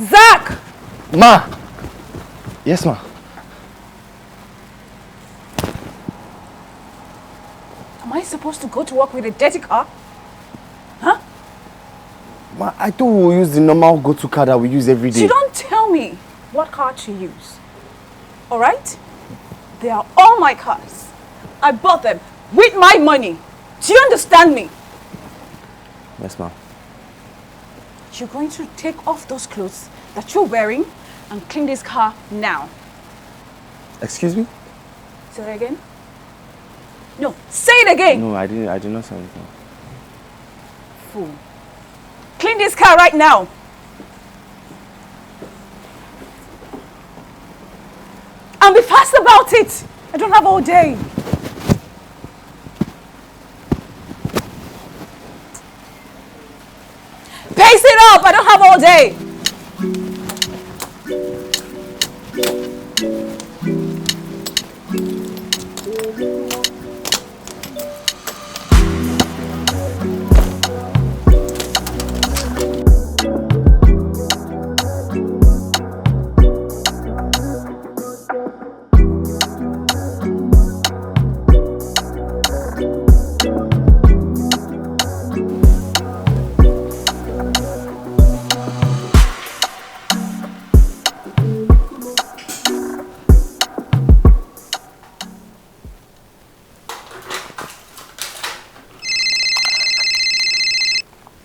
Zach! Ma! Yes, ma. Am I supposed to go to work with a dirty car? Huh? Ma, I thought we'll use the normal go-to car that we use every day. You don't tell me what car to use. Alright? They are all my cars. I bought them with my money. Do you understand me? Yes, ma'am. You're going to take off those clothes that you're wearing and clean this car now. Excuse me? Say it again. No, say it again. No, I did not say anything. Fool. Clean this car right now. And be fast about it. I don't have all day. Pace it up. I don't have all day.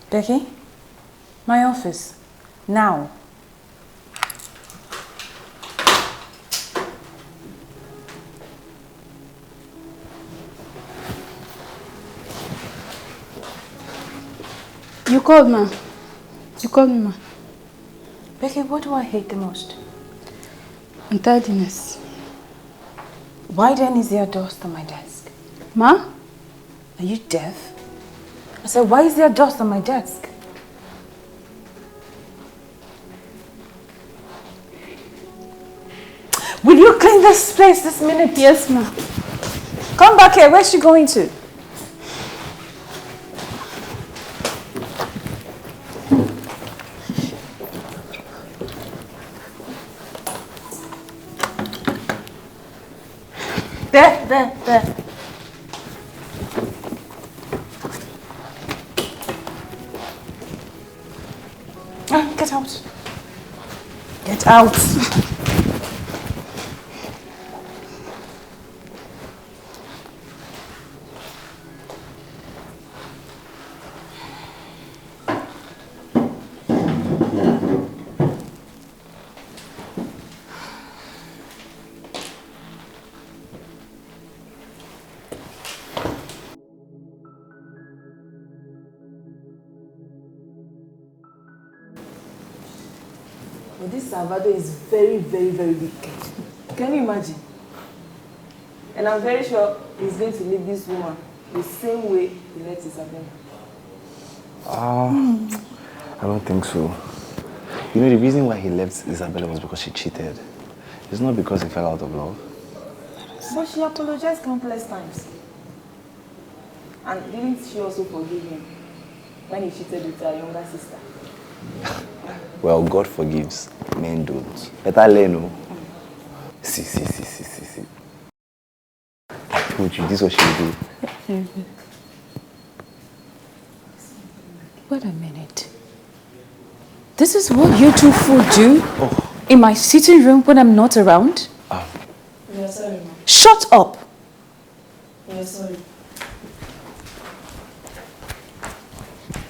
Becky, my office, now. You called, ma. You called me, ma. Becky, what do I hate the most? Untidiness. Why then is there dust on my desk? Ma? Are you deaf? I said, why is there dust on my desk? Will you clean this place this minute? Yes, ma. Come back here. Where's she going to? There. Get out. Get out. But this Salvador is very, very, very wicked. Can you imagine? And I'm very sure he's going to leave this woman the same way he left Isabella. I don't think so. You know, the reason why he left Isabella was because she cheated. It's not because he fell out of love. But she apologized countless times. And didn't she also forgive him when he cheated with her younger sister? Well, God forgives, men don't. Better learn, no? See. I told you, this is what she will do. Wait a minute. This is what you two fool do in my sitting room when I'm not around? You're sorry, ma. Shut up! You're sorry.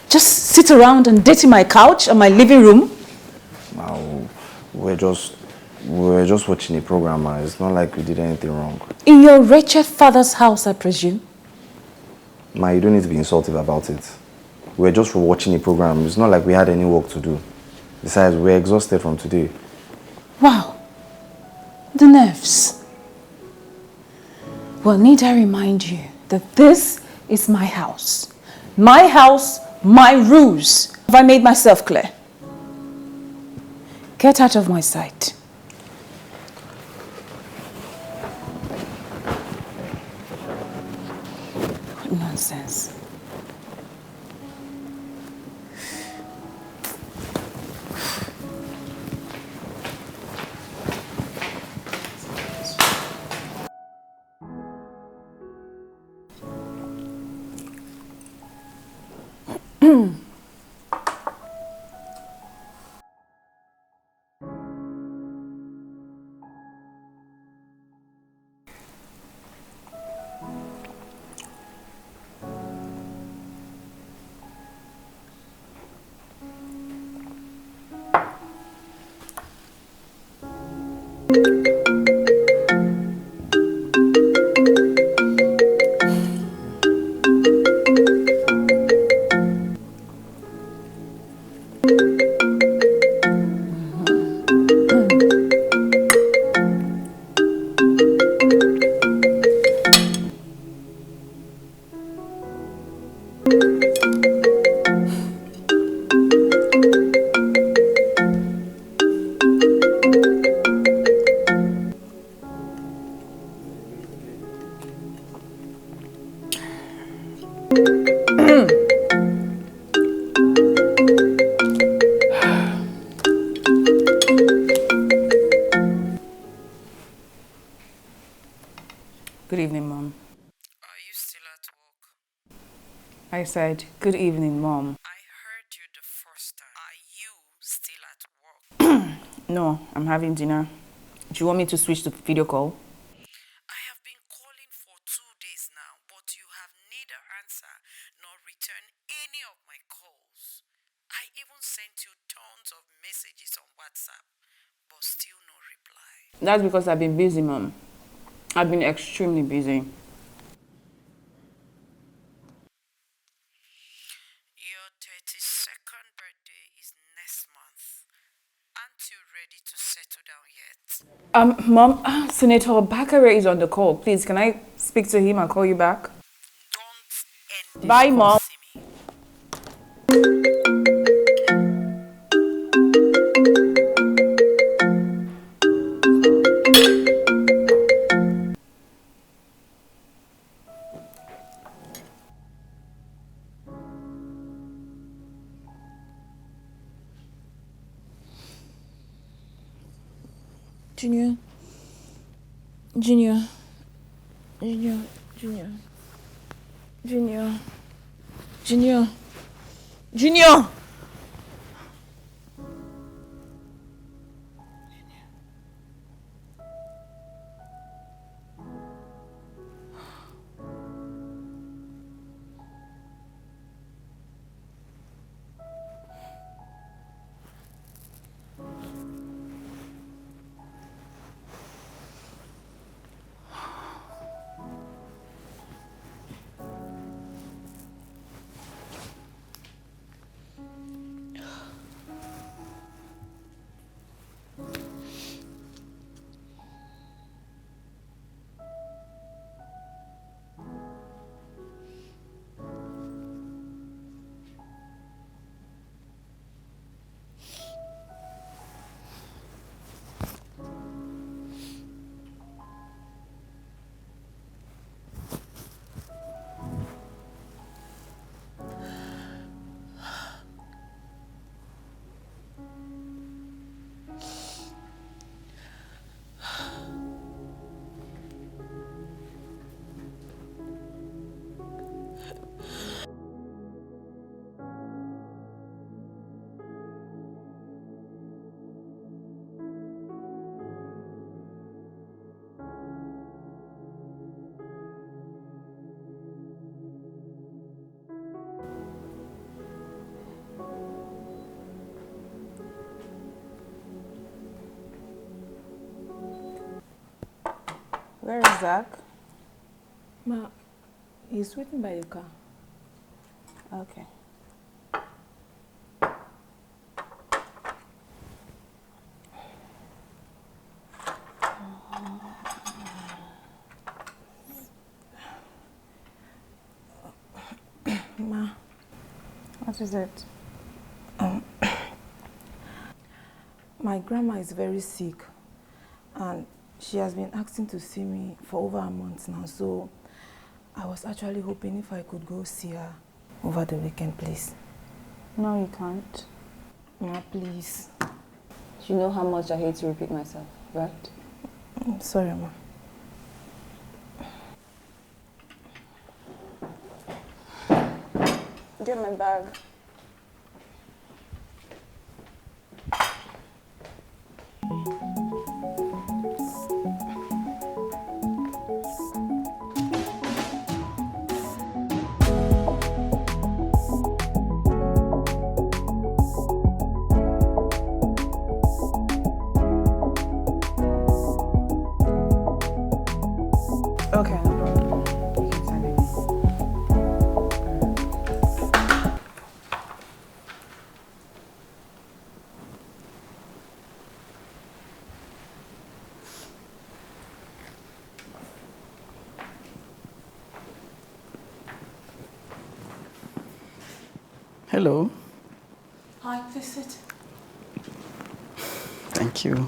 Just sit around and dirty my couch and my living room? Now, we're just watching a program, man. It's not like we did anything wrong. In your wretched father's house, I presume? Ma, you don't need to be insultive about it. We're just watching a program. It's not like we had any work to do. Besides, we're exhausted from today. Wow. The nerves. Well, need I remind you that this is my house. My house, my rules. Have I made myself clear? Get out of my sight. What nonsense. Good evening, Mom. Are you still at work? I said, good evening, Mom. I heard you the first time. Are you still at work? No, I'm having dinner. Do you want me to switch to video call? I have been calling for 2 days now, but you have neither answer nor returned any of my calls. I even sent you tons of messages on WhatsApp, but still no reply. That's because I've been busy, Mom. I've been extremely busy. Your 32nd birthday is next month. Aren't you ready to settle down yet? Mom, Senator Bakare is on the call. Please, can I speak to him and call you back? Don't end Bye, Mom. See me. Junior. Junior. Junior. Junior. Junior. Junior. Junior. Where is Zach? Ma, he's waiting by the car. Okay. Ma. What is it? My grandma is very sick and she has been asking to see me for over a month now, so I was actually hoping if I could go see her over the weekend, please. No, you can't. Ma, please. You know how much I hate to repeat myself, right? I'm sorry, Ma. Get my bag. Okay, no problem. You can send it in. Hello. Hi, please sit. Thank you.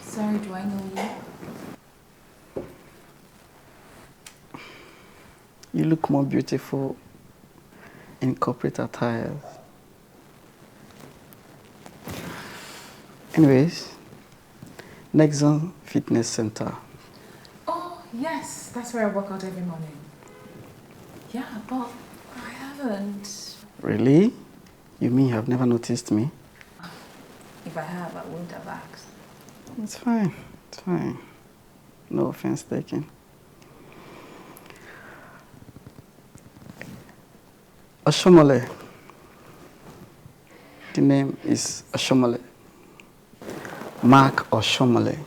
Sorry, do I know you? You look more beautiful in corporate attire. Anyways, Nexon Fitness Center. Oh, yes, that's where I work out every morning. Yeah, but I haven't. Really? You mean you have never noticed me? If I have, I wouldn't have asked. It's fine. It's fine. No offense taken. Oshomole. The name is Oshomole. Mark Oshomole.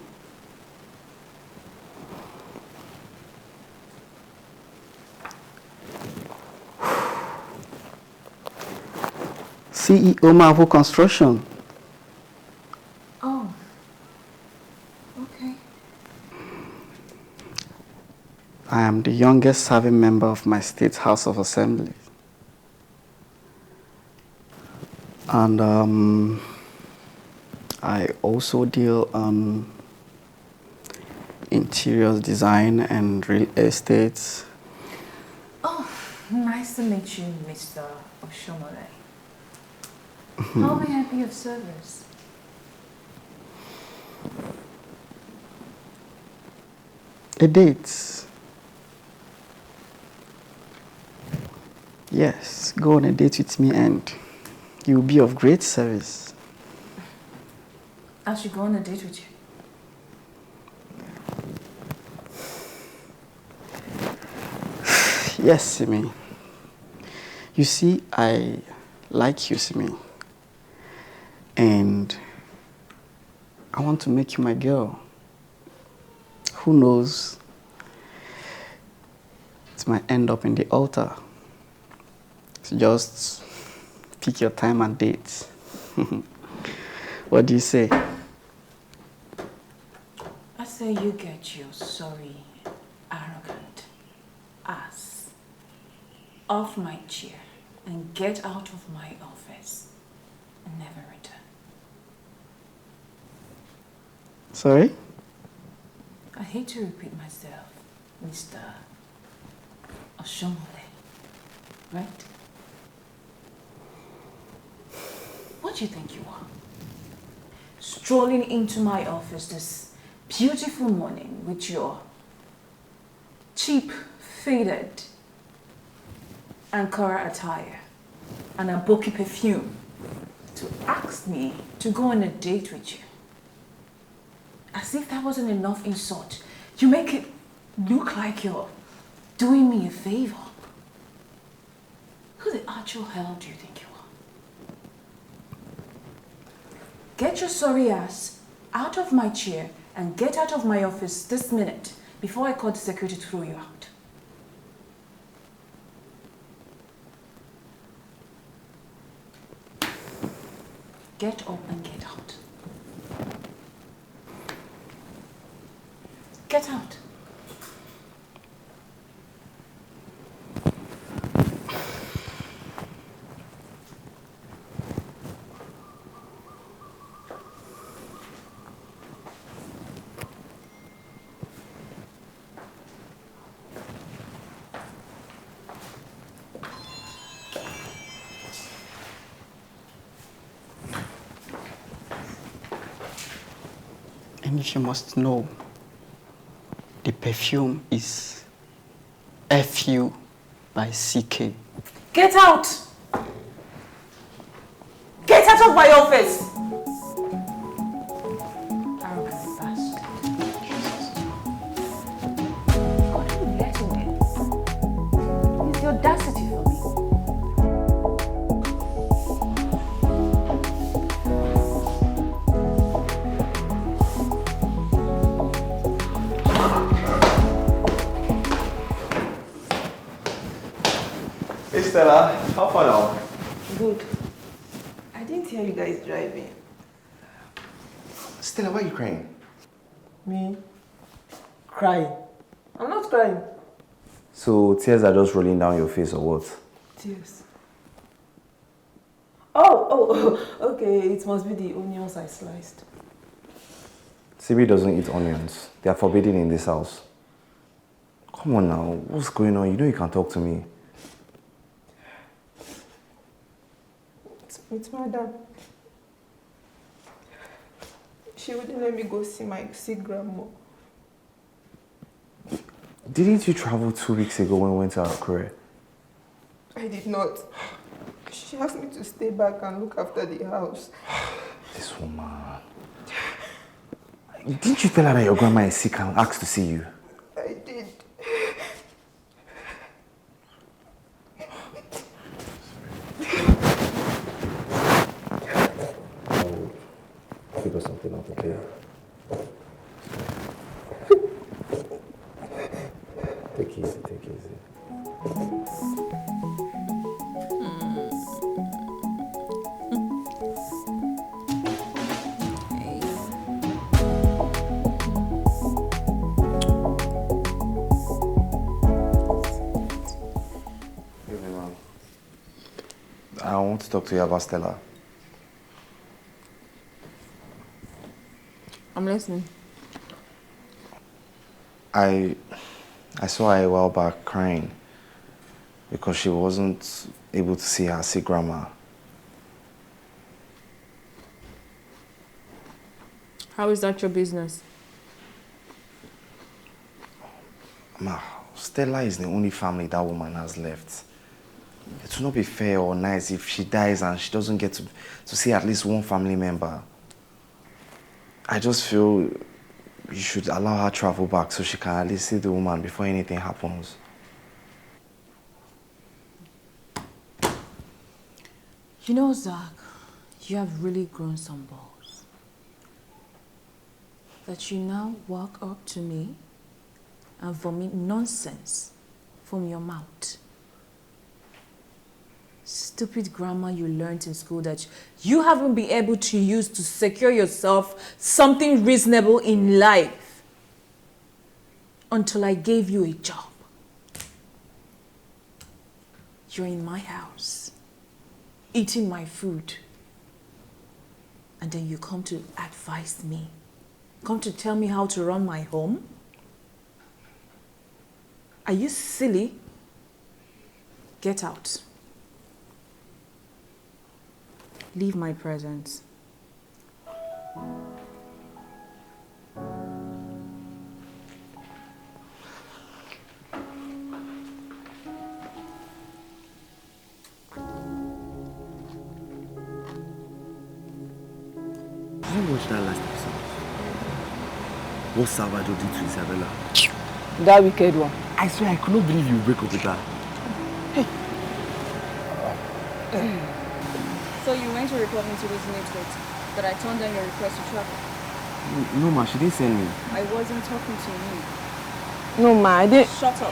CEO Marvel Construction. Oh, okay. I am the youngest serving member of my state House of Assembly. And I also deal on interior design and real estate. Oh, nice to meet you, Mr. Oshomole. How may I be of service? A date. Yes, go on a date with me and you'll be of great service. I should go on a date with you. Yes, Simi. You see, I like you, Simi. And I want to make you my girl. Who knows? It might end up in the altar. So just pick your time and date. What do you say? I say you get your sorry, arrogant ass off my chair and get out of my office and never return. Sorry? I hate to repeat myself, Mr. Oshomole, right? What do you think you are? Strolling into my office this beautiful morning with your cheap, faded Ankara attire and a bulky perfume to ask me to go on a date with you. As if that wasn't enough insult. You make it look like you're doing me a favor. Who the actual hell do you think you are? Get your sorry ass out of my chair and get out of my office this minute before I call the security to throw you out. Get up and get out. Get out. And you must know, the perfume is FU by CK. Get out! Get out of my office! Arrogant bastard. God, who let him in? It's the audacity for me. Hey Stella, how far now? Good. I didn't hear you guys driving. Stella, why are you crying? Me? Crying? I'm not crying. So tears are just rolling down your face or what? Tears. Oh, okay. It must be the onions I sliced. Sibi doesn't eat onions. They are forbidden in this house. Come on now, what's going on? You know you can talk to me. It's madam. She wouldn't let me go see my sick grandma. Didn't you travel 2 weeks ago when we went to our career? I did not. She asked me to stay back and look after the house. This woman. Didn't you tell her that your grandma is sick and asked to see you? I did. I'll figure something out, okay? Take it easy, take it easy. I want to talk to you about Stella. I'm listening. I saw her a while back crying because she wasn't able to see her sick grandma. How is that your business? Ma, Stella is the only family that woman has left. It will not be fair or nice if she dies and she doesn't get to see at least one family member. I just feel you should allow her travel back so she can at least see the woman before anything happens. You know, Zach, you have really grown some balls. That you now walk up to me and vomit nonsense from your mouth. Stupid grammar you learned in school that you haven't been able to use to secure yourself something reasonable in life until I gave you a job. You're in my house, eating my food, and then you come to advise me, come to tell me how to run my home? Are you silly? Get out. Leave my presence. How watched that last episode? What Salvador did to Isabella? That wicked one. I swear I could not believe you break up with her. So you went to report me to Resonate, but I turned down your request to travel. No, ma, she didn't send me. I wasn't talking to you. No, ma, I didn't. Shut up.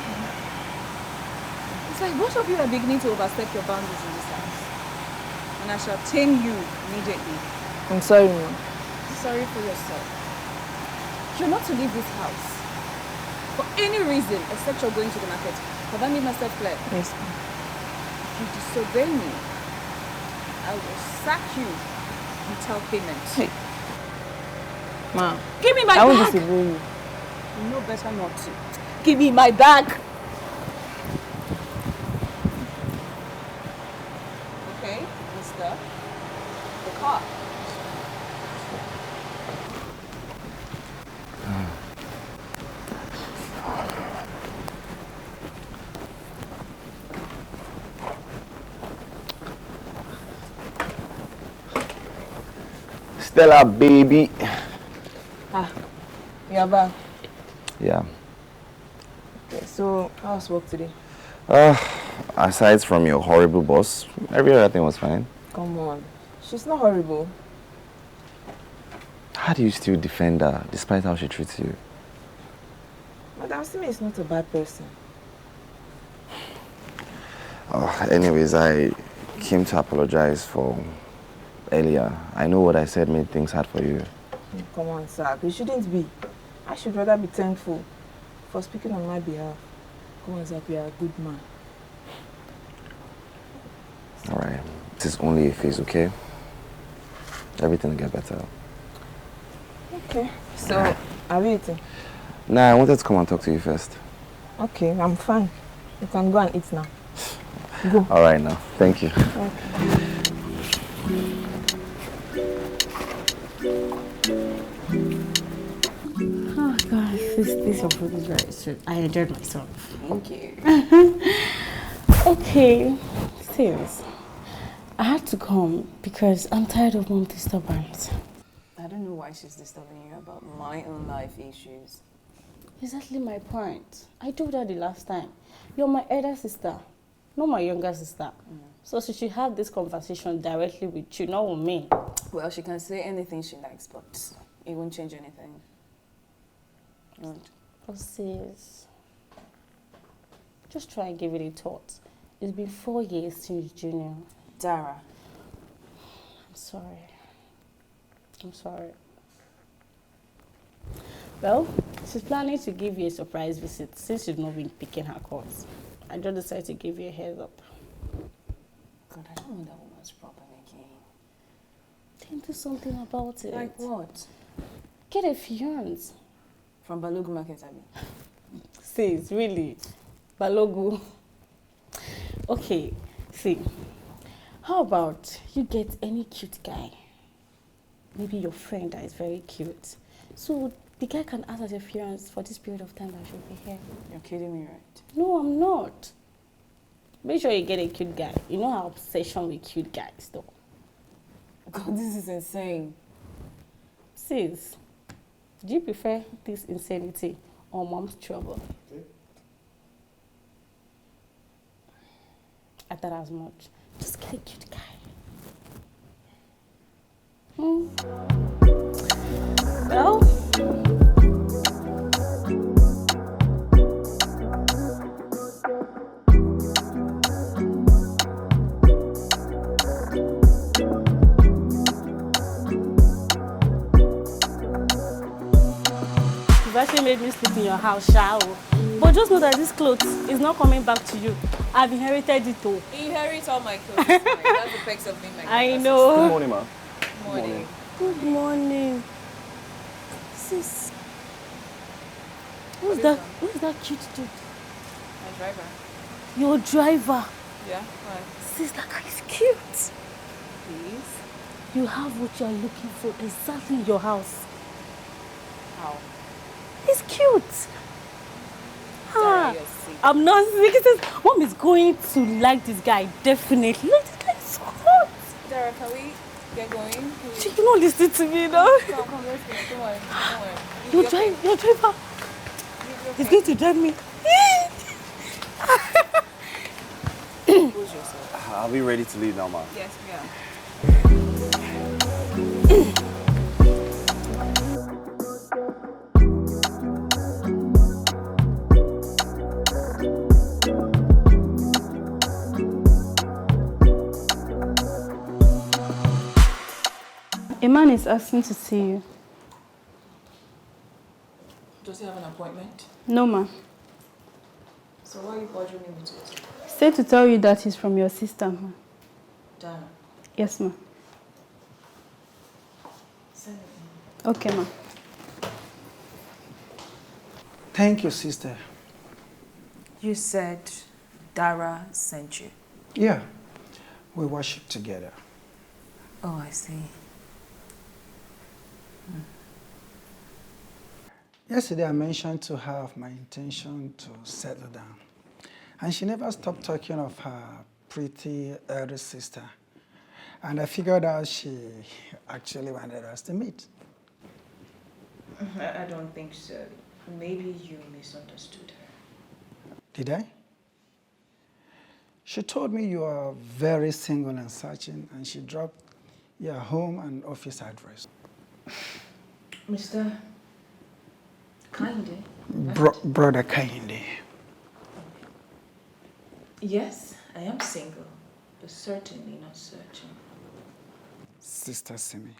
It's like both of you are beginning to overstep your boundaries in this house. And I shall tame you immediately. I'm sorry, ma. Sorry for yourself. You're not to leave this house for any reason except you're going to the market. Have I made myself clear? Yes, ma. If you disobey me, I will sack you without payment. Hey. Ma, Give me my I bag! won't disobey you. You know better not to. Give me my bag! Okay, mister. The car. Stella, baby. Ah, you're back. Yeah. Okay, so how's work today? Aside from your horrible boss, every other thing was fine. Come on. She's not horrible. How do you still defend her despite how she treats you? Madam Simi is not a bad person. Anyways, I came to apologize for earlier. I know what I said made things hard for you. Come on, sir. You shouldn't be. I should rather be thankful. for speaking on my behalf. Come on, Zap, you're a good man. Alright, this is only a phase, okay? Everything will get better. Okay. So, are we eating? Nah, I wanted to come and talk to you first. Okay, I'm fine. You can go and eat now. Go. Alright now, thank you. Okay. Oh gosh, this your food is very sweet. I enjoyed myself. Thank you. Okay, serious. I had to come because I'm tired of mom disturbance. I don't know why she's disturbing you about my own life issues. Exactly my point. I told her the last time. You're my elder sister, not my younger sister. So she should have this conversation directly with you, not with me. Well, she can say anything she likes, but it won't change anything. It won't. Oh, sis. Just try and give it a thought. It's been 4 years since junior. Dara. I'm sorry. I'm sorry. Well, she's planning to give you a surprise visit since you've not been picking her calls. I just decided to give you a heads up. God, I don't know that woman's problem again. Then do something about it. Like what? Get a fiancé. From Balogu Market, I mean. Sis, really? Balogu. Okay, see. How about you get any cute guy? Maybe your friend that is very cute. So the guy can act as a fiancé for this period of time that she'll be here. You're kidding me, right? No, I'm not. Make sure you get a cute guy. You know our obsession with cute guys, though. God, this is insane. Sis, do you prefer this insanity or mom's trouble? I thought as much. Just get a cute guy. Well, you've actually made me sleep in your house, Shao. But just know that this clothes is not coming back to you. I've inherited it all. Inherit all my clothes. That's the perks of being my I know. Good morning, ma. Morning. Good morning. Sis. Who's that cute dude? My driver. Your driver. Yeah, why? Sis, that guy is cute. Please? You have what you are looking for exactly in your house. How? He's cute. Dara, you're sick. I'm not sick. He says, Mom is going to like this guy, definitely. Look, this guy is so hot. Dara, can we get going? Please? She cannot listen to me now. Come, let's go. Don't worry. Don't worry. Your driver. He's going to drive me. Compose yourself. Are we ready to leave now, ma? Yes, we are. A man is asking to see you. Does he have an appointment? No, ma. So why are you bothering me with it? Say to tell you that he's from your sister, ma. Dara, Yes, ma. send it. Okay, ma. Thank you, sister. You said Dara sent you. Yeah, we worship together. Oh, I see. Yesterday I mentioned to her of my intention to settle down. And she never stopped talking of her pretty elder sister. And I figured out she actually wanted us to meet. I don't think so. Maybe you misunderstood her. Did I? She told me you are very single and searching, and she dropped your home and office address. Mr. Kinde? Brother Kainde. Yes, I am single, but certainly not searching. Sister Simi.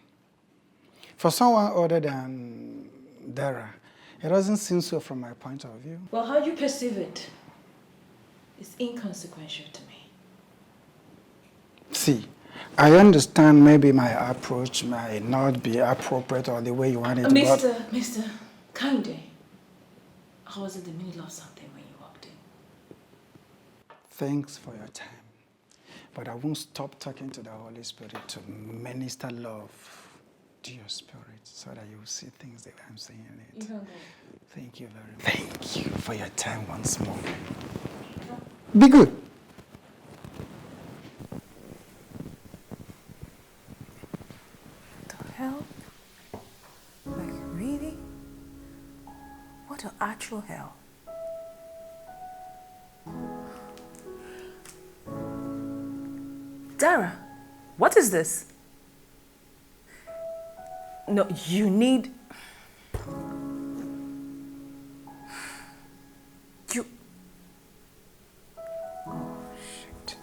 For someone other than Dara, It doesn't seem so from my point of view. Well, how you perceive it is inconsequential to me. See, I understand maybe my approach might not be appropriate or the way you want it, Mr. Kinde, I was in the middle of something when you walked in. Thanks for your time. But I won't stop talking to the Holy Spirit to minister love to your spirit so that you will see things the way I'm saying it. Thank you very much. Thank you for your time once more. Be good. The hell? Like, really? What an actual hell. Dara, what is this? No, you need... You... Oh, shit.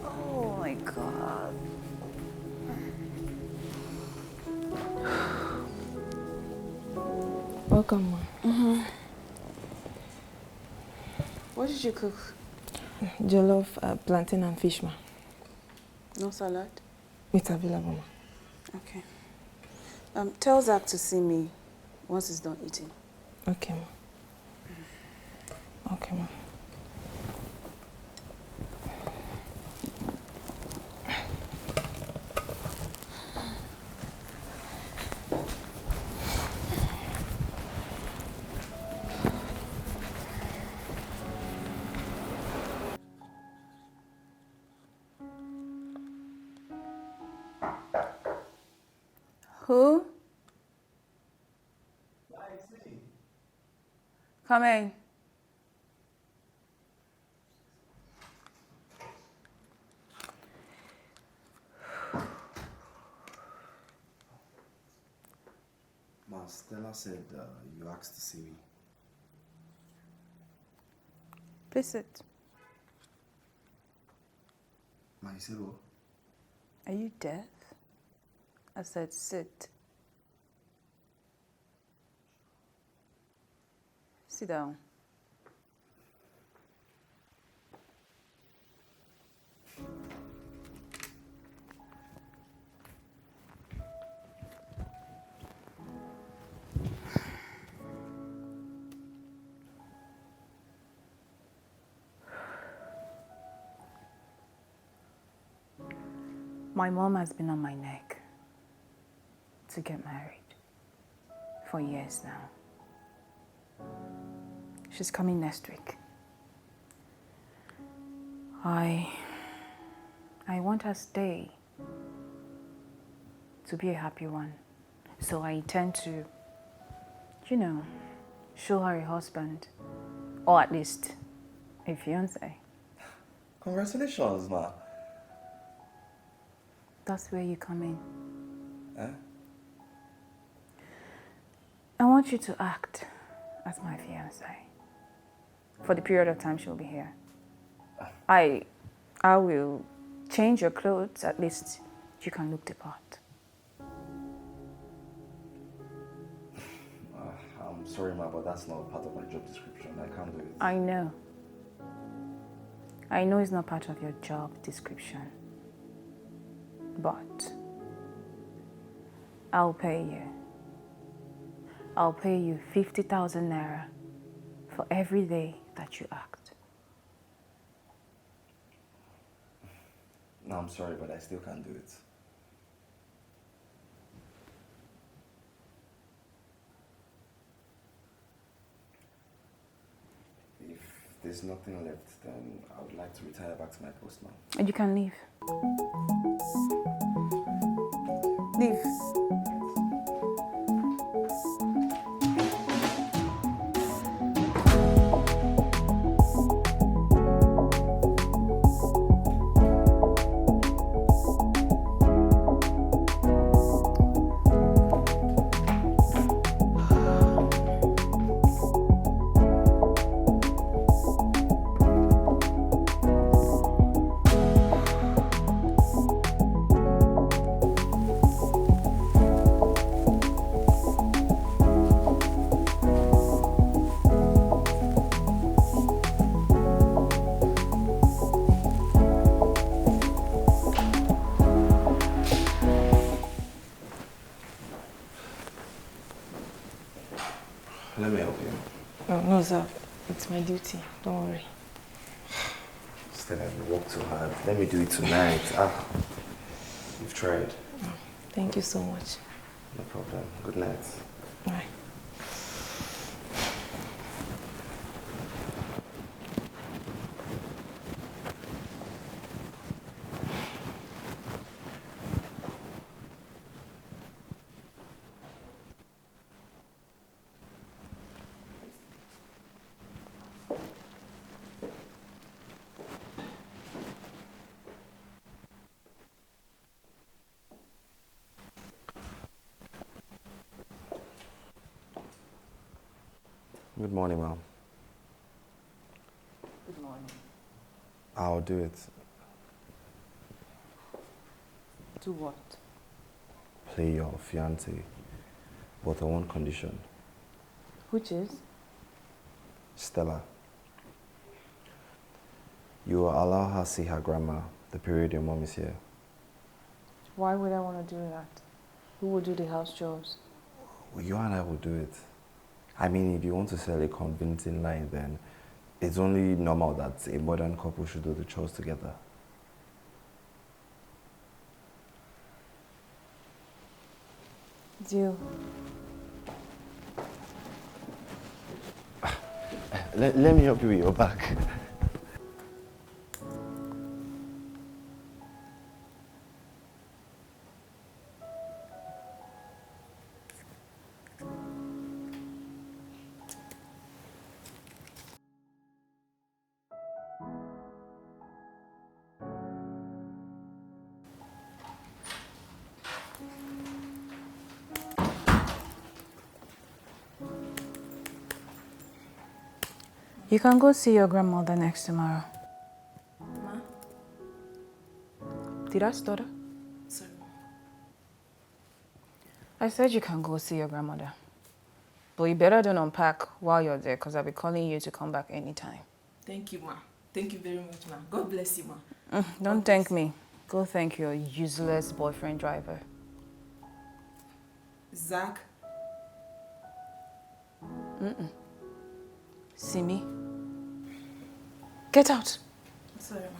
Oh my God. Welcome, ma. What did you cook? Jollof, plantain and fish, ma. No salad? It's available, ma. Okay. Tell Zach to see me once he's done eating. Okay, ma. Okay, ma. Who? Come in. Ma, Stella said you asked to see me. Please sit. Ma, you said what? Are you deaf? I said sit. Sit down. My mom has been on my neck to get married for years now. She's coming next week. I want her stay to be a happy one. So I intend to, you know, show her a husband, or at least a fiancé. Congratulations, ma. That's where you come in. Eh? I want you to act as my fiancé for the period of time she'll be here. I will change your clothes, at least you can look the part. I'm sorry, ma, but that's not part of my job description. I can't do it. I know. I know it's not part of your job description, but I'll pay you. I'll pay you 50,000 naira for every day that you act. No, I'm sorry, but I still can't do it. If there's nothing left, then I would like to retire back to my post now. And you can leave. Leave. Let me help you. No, sir. It's my duty. Don't worry. Still, I've worked too hard. Let me do it tonight. You've tried. Thank you so much. No problem. Good night. Bye. Good morning, Mom. Good morning. I'll do it. Do what? Play your fiancé, but on one condition. Which is? Stella. You will allow her see her grandma the period your mom is here. Why would I want to do that? Who will do the house jobs? Well, you and I will do it. I mean, if you want to sell a convincing lie, then it's only normal that a modern couple should do the chores together. Deal. Let me help you with your bag. You can go see your grandmother next tomorrow. Ma? Did I stutter? Sorry. I said you can go see your grandmother. But you better don't unpack while you're there, because I'll be calling you to come back anytime. Thank you, ma. Thank you very much, ma. God bless you, ma. Don't thank me. Go thank your useless boyfriend driver. Zach? See me? Get out. Sorry, ma.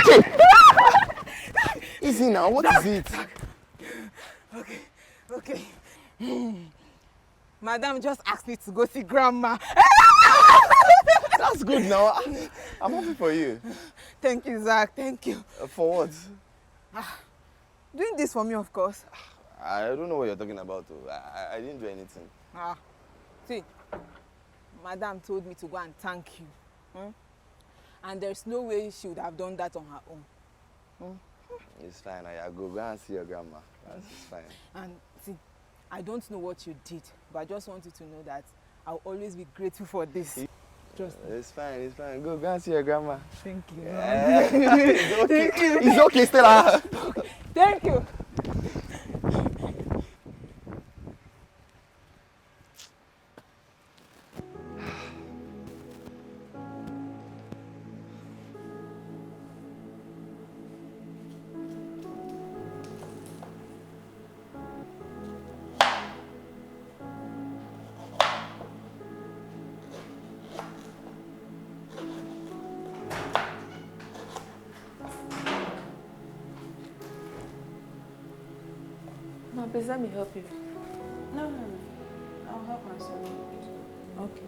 Yeah. Easy now, what is it? Okay. Madam just asked me to go see grandma. That's good now. I'm happy for you. Thank you, Zach. Thank you. For what? Doing this for me, of course. I don't know what you're talking about. I didn't do anything. See, Madam told me to go and thank you. And there's no way she would have done that on her own. It's fine. I go and see your grandma. It's fine. And see, I don't know what you did, but I just want you to know that I'll always be grateful for this. Trust me. It's fine, it's fine. Go and see your grandma. Thank you. It's okay. Thank you. It's okay, Stella. Thank you. Ma, please let me help you. No. I'll help myself. Okay.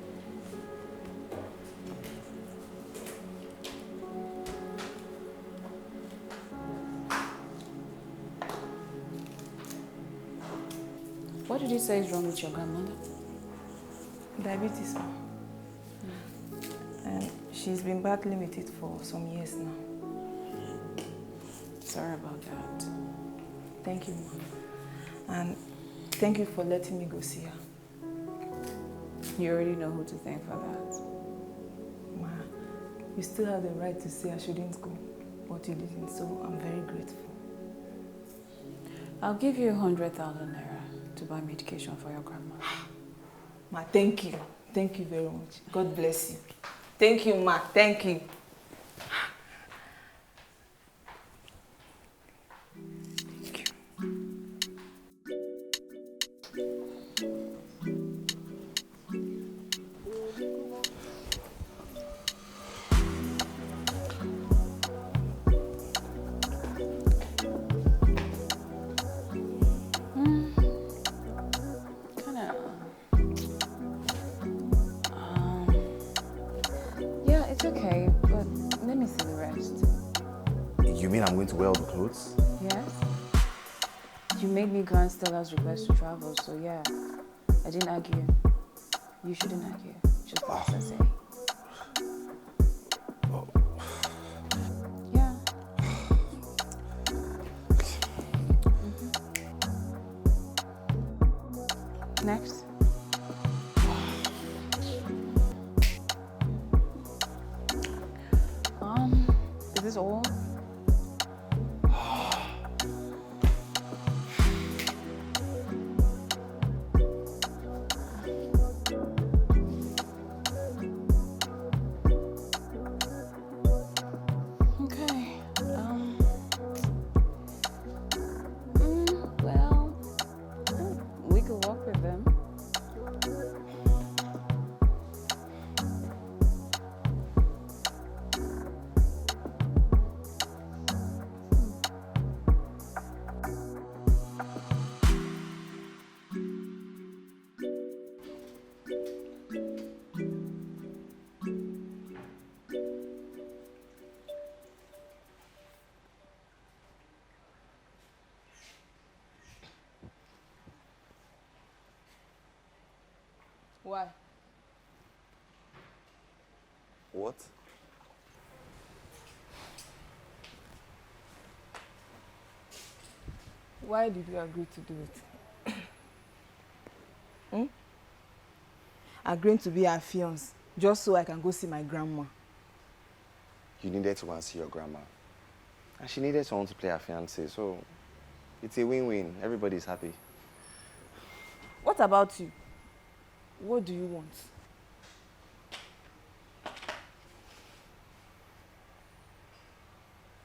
What did you say is wrong with your grandmother? Diabetes, ma. And she's been battling with it for some years now. Sorry about that. Thank you, ma. And thank you for letting me go see her. You already know who to thank for that. Ma, you still have the right to say I shouldn't go, but you didn't, so I'm very grateful. I'll give you 100,000 naira to buy medication for your grandma. Ma, thank you. Thank you very much. God bless you. Thank you, ma. Thank you. Yeah, it's okay, but let me see the rest. You mean I'm going to wear all the clothes? Yes? You made me grant Stella's request to travel, so yeah, I didn't argue. You shouldn't argue. Just what I say. Yeah. Next. Is this all? Okay. Well, we could walk with them. Why? What? Why did you agree to do it? Agreeing to be her fiancé just so I can go see my grandma. You needed to go and see your grandma. And she needed someone to play her fiancé, so it's a win-win. Everybody's happy. What about you? What do you want?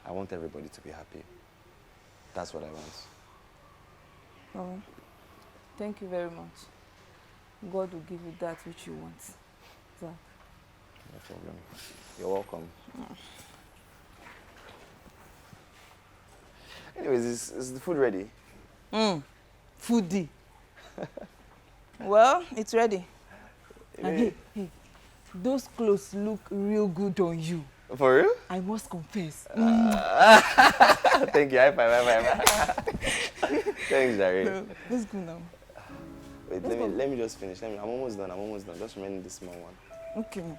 I want everybody to be happy. That's what I want. Oh, thank you very much. God will give you that which you want. Zach. No problem. You're welcome. Anyways, is the food ready? Foodie. Well, it's ready. And hey, those clothes look real good on you. For real? I must confess. Thank you. High five, high five. Thanks, Dara. No, let's go now. Wait, let me just finish. I'm almost done. Just remaining this small one. Okay.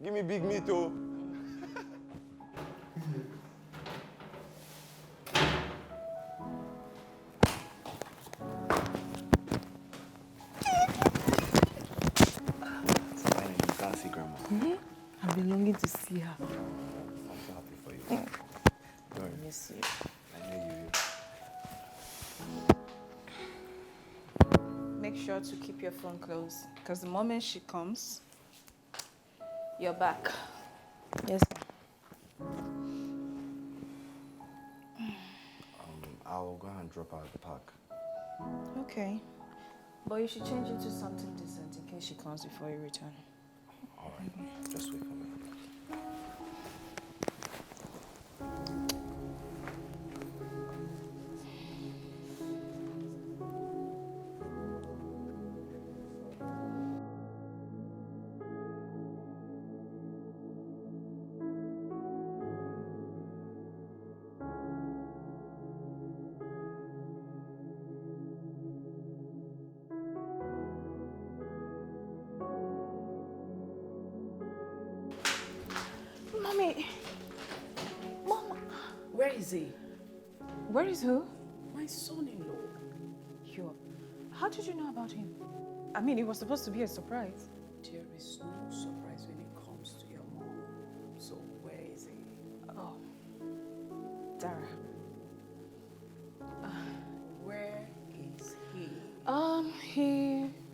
Give me big meat, oh. I've been longing to see her. I'm so happy for you. I miss you. I know you. Make sure to keep your phone close, because the moment she comes, you're back. Yes, I'll go and drop her at the park. Okay. But you should change into something decent in case she comes before you return. All right, just wait for me. Mommy! Mama! Where is he? Where is who? My son-in-law. How did you know about him? I mean, it was supposed to be a surprise. There is no surprise when it comes to your mom. So where is he? Oh. Dara. Where is he?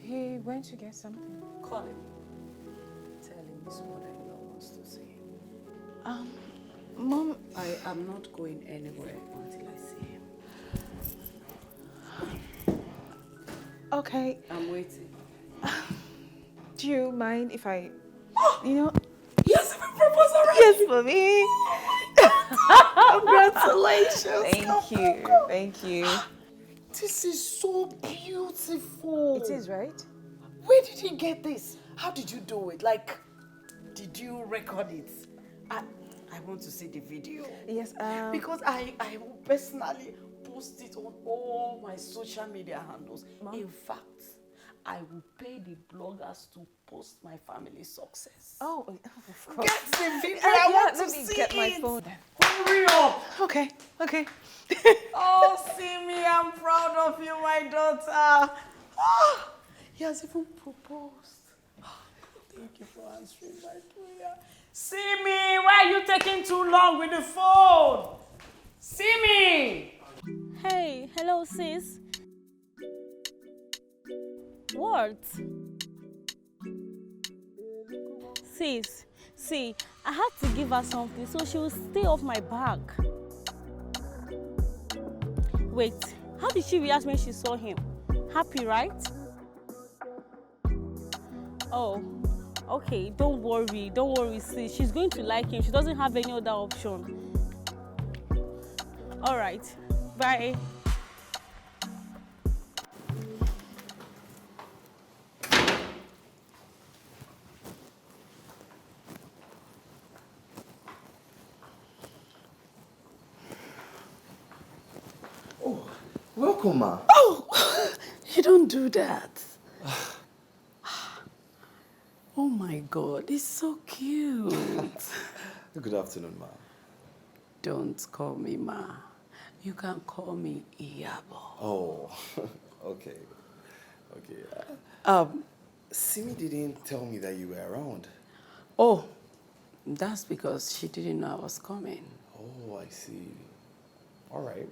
He went to get something. Call him. Tell him his mother-in-law wants to see him. Mom. I am not going anywhere until I see him. Okay. I'm waiting. Do you mind if I, Yes, even proposed already. Yes, mommy. Congratulations. Thank you. This is so beautiful. It is, right? Where did he get this? How did you do it? Like, did you record it? I want to see the video. Yes. Because I will personally post it on all my social media handles. Mom? In fact, I will pay the bloggers to post my family's success. Oh, of course. Get the video. I want to let me see get my it. phone then. Hurry up. Okay. Oh, see me, I'm proud of you, my daughter. Oh, he has even proposed. Oh, thank you for answering my prayer. See me, why are you taking too long with the phone? See me. Hey, hello sis. What? Sis, see, I had to give her something so she will stay off my back. Wait, how did she react when she saw him? Happy, right? Oh, okay, don't worry, sis. She's going to like him. She doesn't have any other option. All right, bye. Welcome, ma. Oh, you don't do that. Oh my God, it's so cute. Good afternoon, ma. Don't call me Ma. You can call me Iyabo. Oh, okay. Simi didn't tell me that you were around. Oh, that's because she didn't know I was coming. Oh, I see. All right.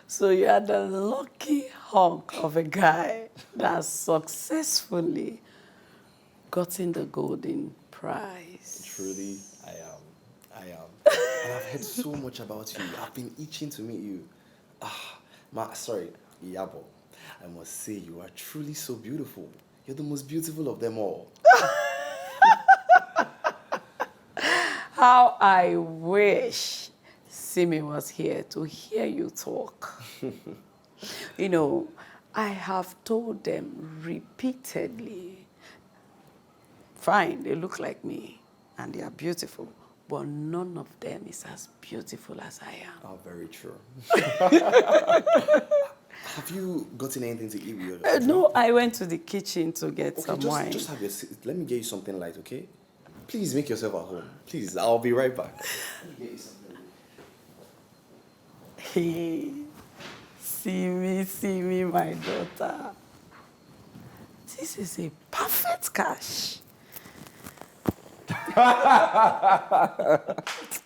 So you are the lucky hunk of a guy that successfully gotten the golden prize. Truly, I am. And I've heard so much about you. I've been itching to meet you. Iyabo. I must say you are truly so beautiful. You're the most beautiful of them all. How I wish Simi was here to hear you talk. You know, I have told them repeatedly, fine, they look like me and they are beautiful, but none of them is as beautiful as I am. Oh, very true. Have you gotten anything to eat with you? No, I went to the kitchen to get some wine. Just have your seat. Let me get you something light, okay? Please make yourself at home. Please, I'll be right back. Let me get you something. Hey, see me, my daughter. This is a perfect cash.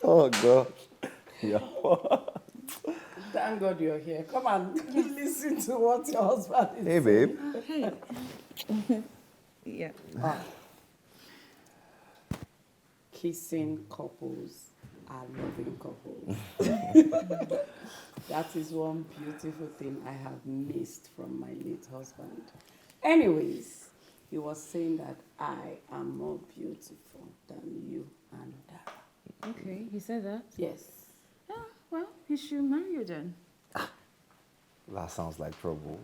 Oh, God. Yeah. Thank God you're here. Come and listen to what your husband is Hey, saying. babe. Hey. Yeah. Kissing couples are loving couples. That is one beautiful thing I have missed from my late husband. Anyways, he was saying that I am more beautiful than you and Dara. Okay, he said that? Yes. Yeah, well, he should marry you then. That sounds like trouble.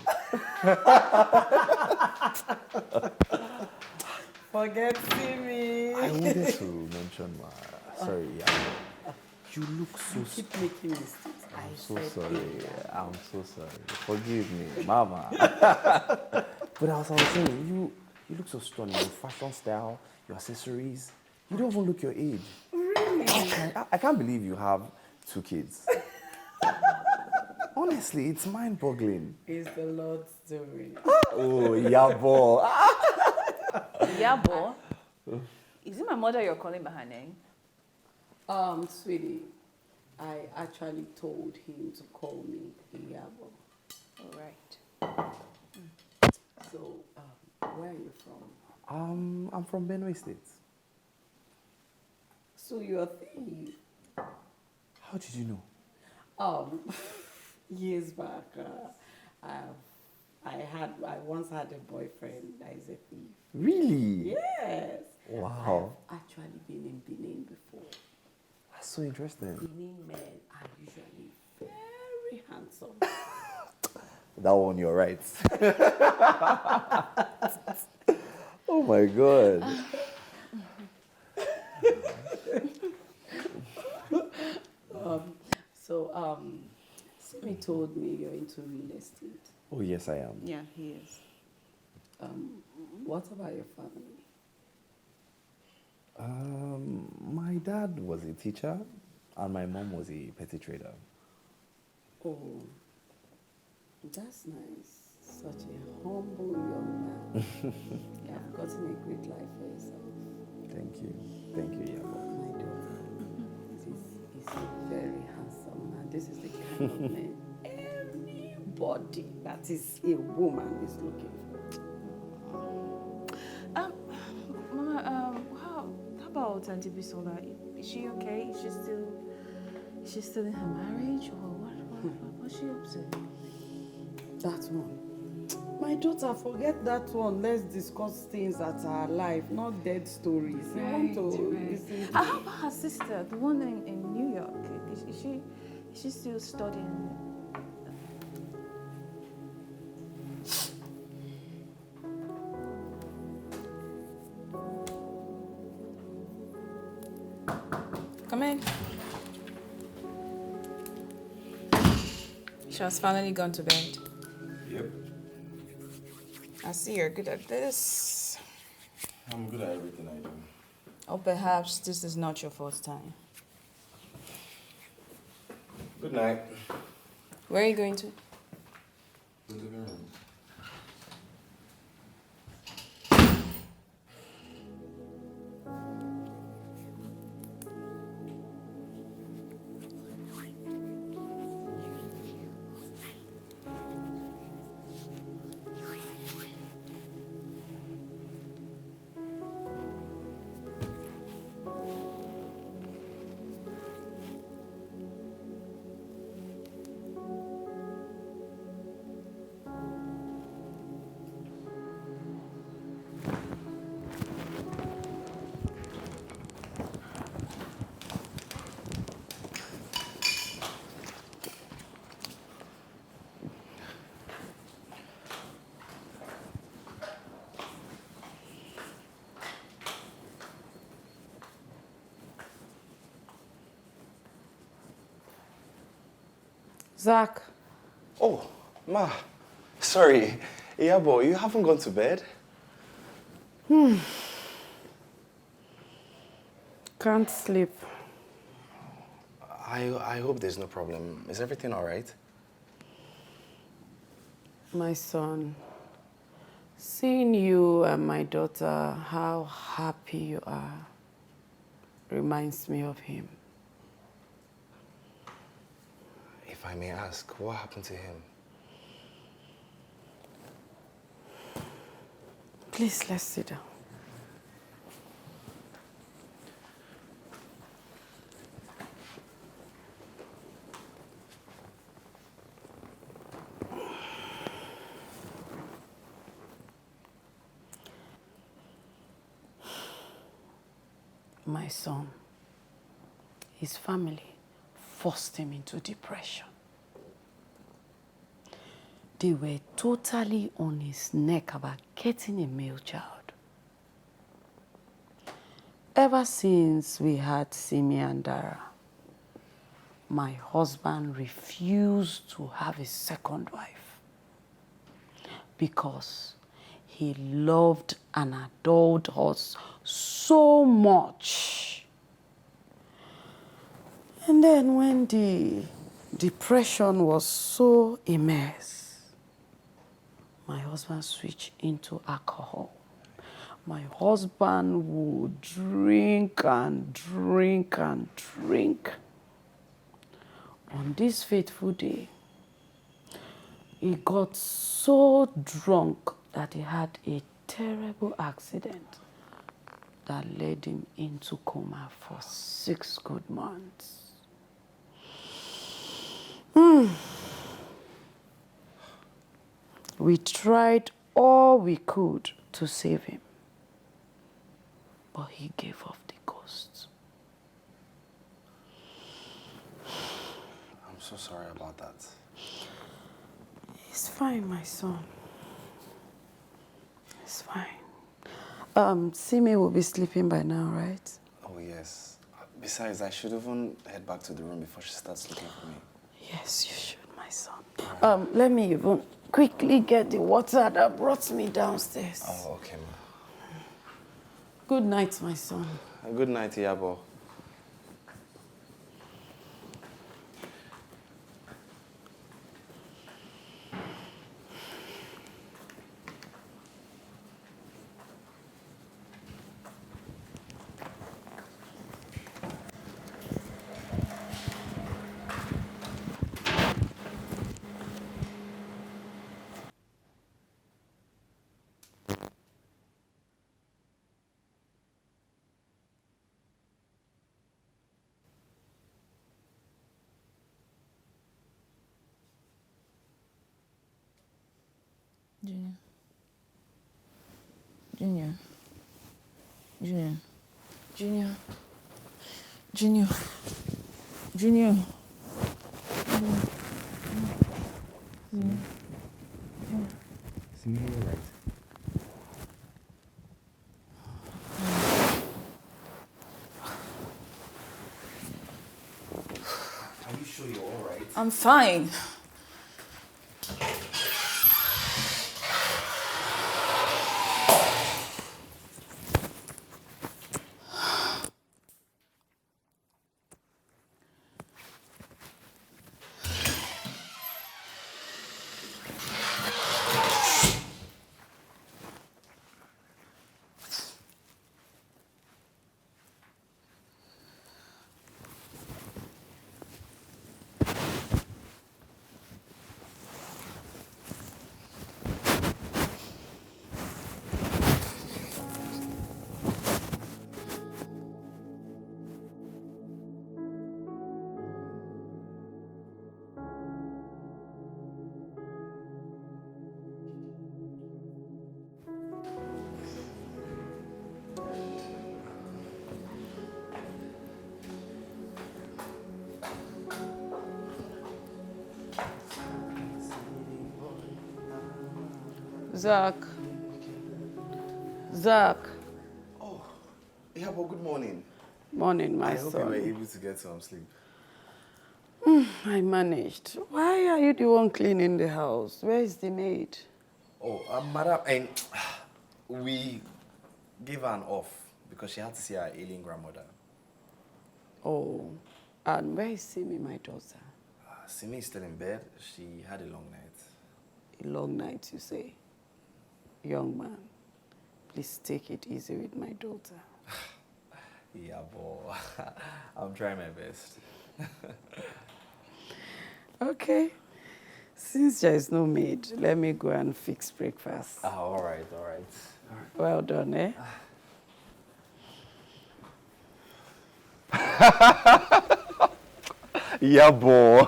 Forget me. I wanted to mention my... Sorry, yeah. You look so... Keep making mistakes. I'm so sorry. I'm so sorry. Forgive me, Mama. But as I was saying, you look so stunning. Your fashion style, your accessories. You don't even look your age. Really? I can't believe you have 2 kids. Honestly, it's mind-boggling. It's the Lord's doing. Oh, Yabo. Yabo? Is it my mother you're calling by her name? Sweetie, I actually told him to call me Iyabo. All right. So, where are you from? I'm from Benue State. So you're a thief. How did you know? Years back, I once had a boyfriend that is a thief. Really? Yes. Wow. I've actually been in Benin before. That's so interesting. Benin men are usually very handsome. That one, you're right. Oh my God. Simi told me you're into real estate. Oh, yes, I am. Yeah, he is. What about your family? My dad was a teacher, and my mom was a petty trader. Oh, that's nice. Such a humble young man. You have gotten a great life for yourself. Thank you. Thank you, Yabo. My daughter is a very handsome man. This is the kind of man anybody that is a woman is looking for. Mama, how about Auntie Bisola? Is she okay? Is she still in her marriage, or what's she up to? That one. My daughter, forget that one. Let's discuss things that are alive, not dead stories. You want to listen to How about her sister, the one in New York? Is she still studying? Come in. She has finally gone to bed. Yep. I see you're good at this. I'm good at everything I do. Or perhaps this is not your first time. Good night. Where are you going to? The living room. Zach. Oh, Ma. Sorry. Yabo, you haven't gone to bed? Can't sleep. I hope there's no problem. Is everything all right? My son, seeing you and my daughter, how happy you are, reminds me of him. If I may ask, what happened to him? Please, let's sit down. My son, his family forced him into depression. They were totally on his neck about getting a male child. Ever since we had Simi and Dara, my husband refused to have a second wife because he loved and adored us so much. And then when the depression was so immense, my husband switched into alcohol. My husband would drink and drink and drink. On this fateful day, he got so drunk that he had a terrible accident that led him into coma for 6 good months. We tried all we could to save him, but he gave up the ghost. I'm so sorry about that. It's fine, my son. It's fine. Simi will be sleeping by now, right? Oh, yes. Besides, I should even head back to the room before she starts looking for me. Yes, you should, my son. Let me even quickly get the water that brought me downstairs. Oh, okay, ma. Good night, my son. Good night, Yabo. Junior. Junior. Junior. Junior. Junior. Junior. Junior. Is Mimi right? Are you sure you're all right? I'm fine. Zach. Zach. Oh, Yabo, good morning. Morning, my I hope son. you were able to get some sleep. I managed. Why are you the one cleaning the house? Where is the maid? Oh, madam, and we gave her an off because she had to see her ailing grandmother. Oh, and where is Simi, my daughter? Simi is still in bed. She had a long night. A long night, you say? Young man, please take it easy with my daughter. Yeah, boy. I'm trying my best. Okay. Since there is no maid, let me go and fix breakfast. All right. Well done, eh? Yeah, boy.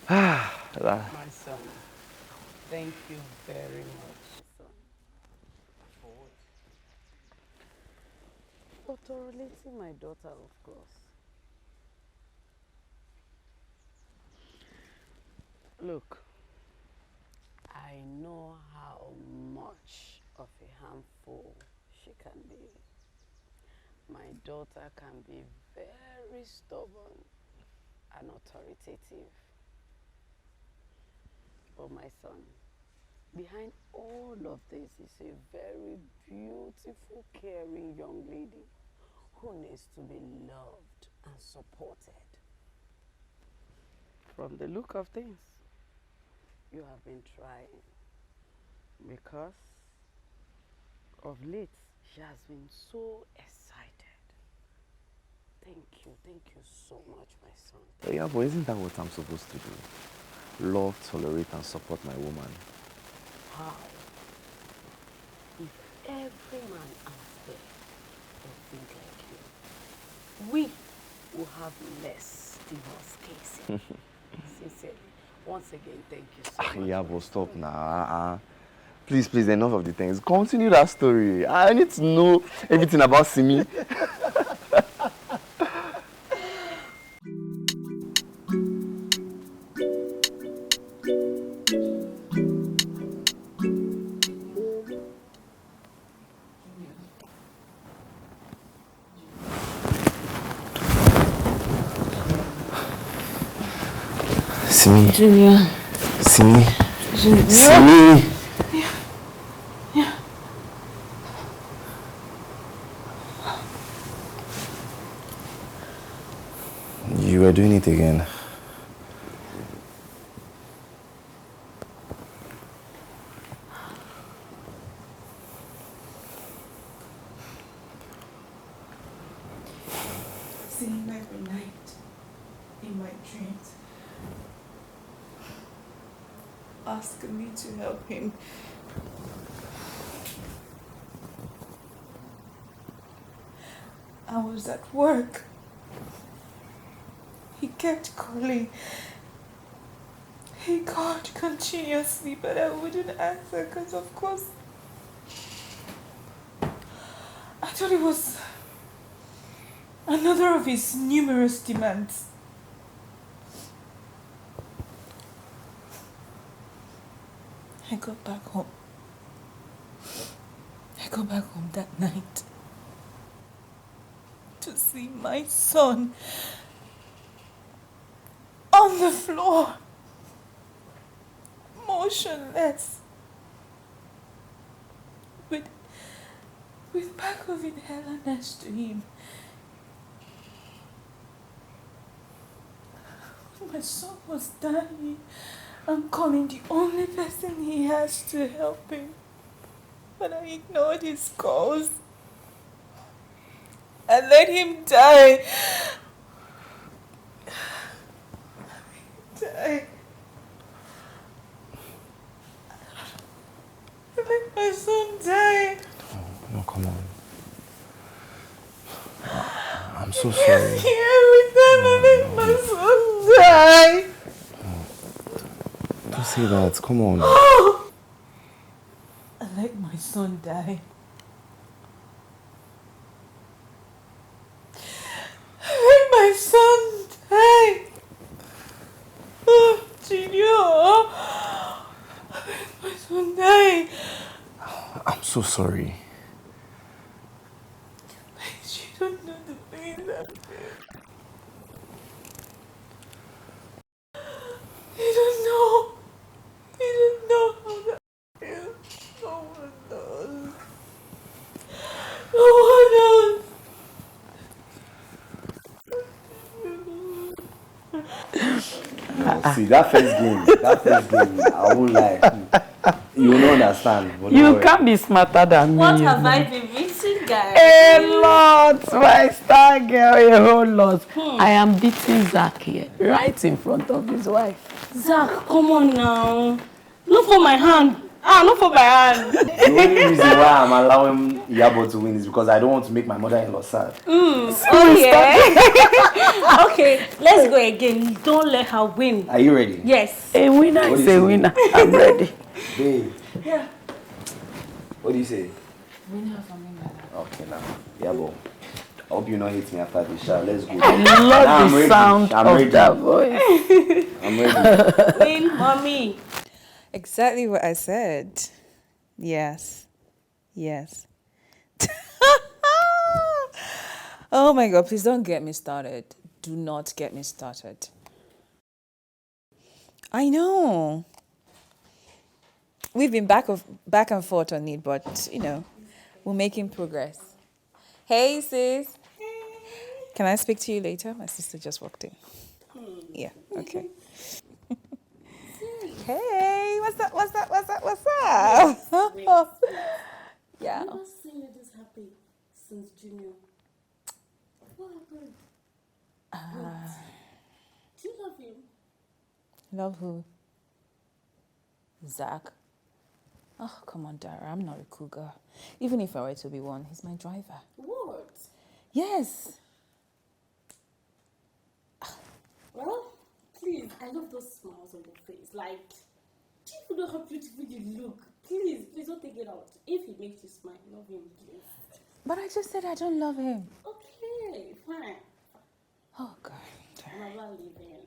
My son, thank you very much, son. For tolerating my daughter, of course. Look, I know how much of a handful she can be. My daughter can be very stubborn and authoritative. But my son, behind all of this is a very beautiful, caring young lady who needs to be loved and supported. From the look of things, you have been trying, because of late she has been so excited. Thank you so much, my son. Yeah, but isn't that what I'm supposed to do? Love, tolerate, and support my woman. How? If every man out there will think like you, we will have less divorce cases. Sincerely. Once again, thank you so much. Yeah, but stop now. Please, enough of the things. Continue that story. I need to know everything about Simi. Simi. Junior. Simi. Junior. Simi. Yeah. You were doing it again. Seeing him every night in my dreams, asking me to help him. I was at work. He kept calling. He called continuously, but I wouldn't answer because, of course, I thought it was another of his numerous demands. I got back home. I got back home that night to see my son on the floor, motionless, with pack of inhaler next to him. My son was dying. I'm calling the only person he has to help him, but I ignored his calls. I let him die. I let my son die. No, come on. I'm so sorry. Every time I let my son die. Don't say that. Come on. I let my son die. I let my son die. Oh, Junior. I let my son die. I'm so sorry. You don't know the pain that you don't know. You don't know how that feels. No one knows. No one knows. No, see, that first game, I won't lie. You will not understand. But don't You worry. can't be smarter than me. What have I been missing, guys? A lot, my star girl, a whole lot. I am beating Zach here, right in front of his wife. Zach, come on now. Look for my hand. Look for my hand. The only reason why I'm allowing Yabo to win is because I don't want to make my mother-in-law sad. Oh, yeah. Okay, let's go again. Don't let her win. Are you ready? Yes. A winner What is do you a say? winner. I'm ready. Babe. Yeah. What do you say? Winner for me, brother. Okay, now. Yabo. I hope you not hate me after this show. Let's go. I Now love I'm the ready. sound I'm of ready. that voice. I'm ready. Win, mommy. Exactly what I said. Yes. Yes. Oh my God, please don't get me started. Do not get me started. I know. We've been back and forth on it, but you know, we're making progress. Hey sis. Can I speak to you later? My sister just walked in. Yeah, okay. Hey, what's up? Yeah. I've never seen you this happy since Junior. What happened? Do you love him? Love who? Zach. Oh, come on, Dara. I'm not a cougar. Even if I were to be one, he's my driver. What? Yes. Well, please, I love those smiles on your face. Like, do you know how beautiful you look? Please don't take it out. If he makes you smile, love him, please. But I just said I don't love him. Okay, fine. Oh, God. I'm about leaving.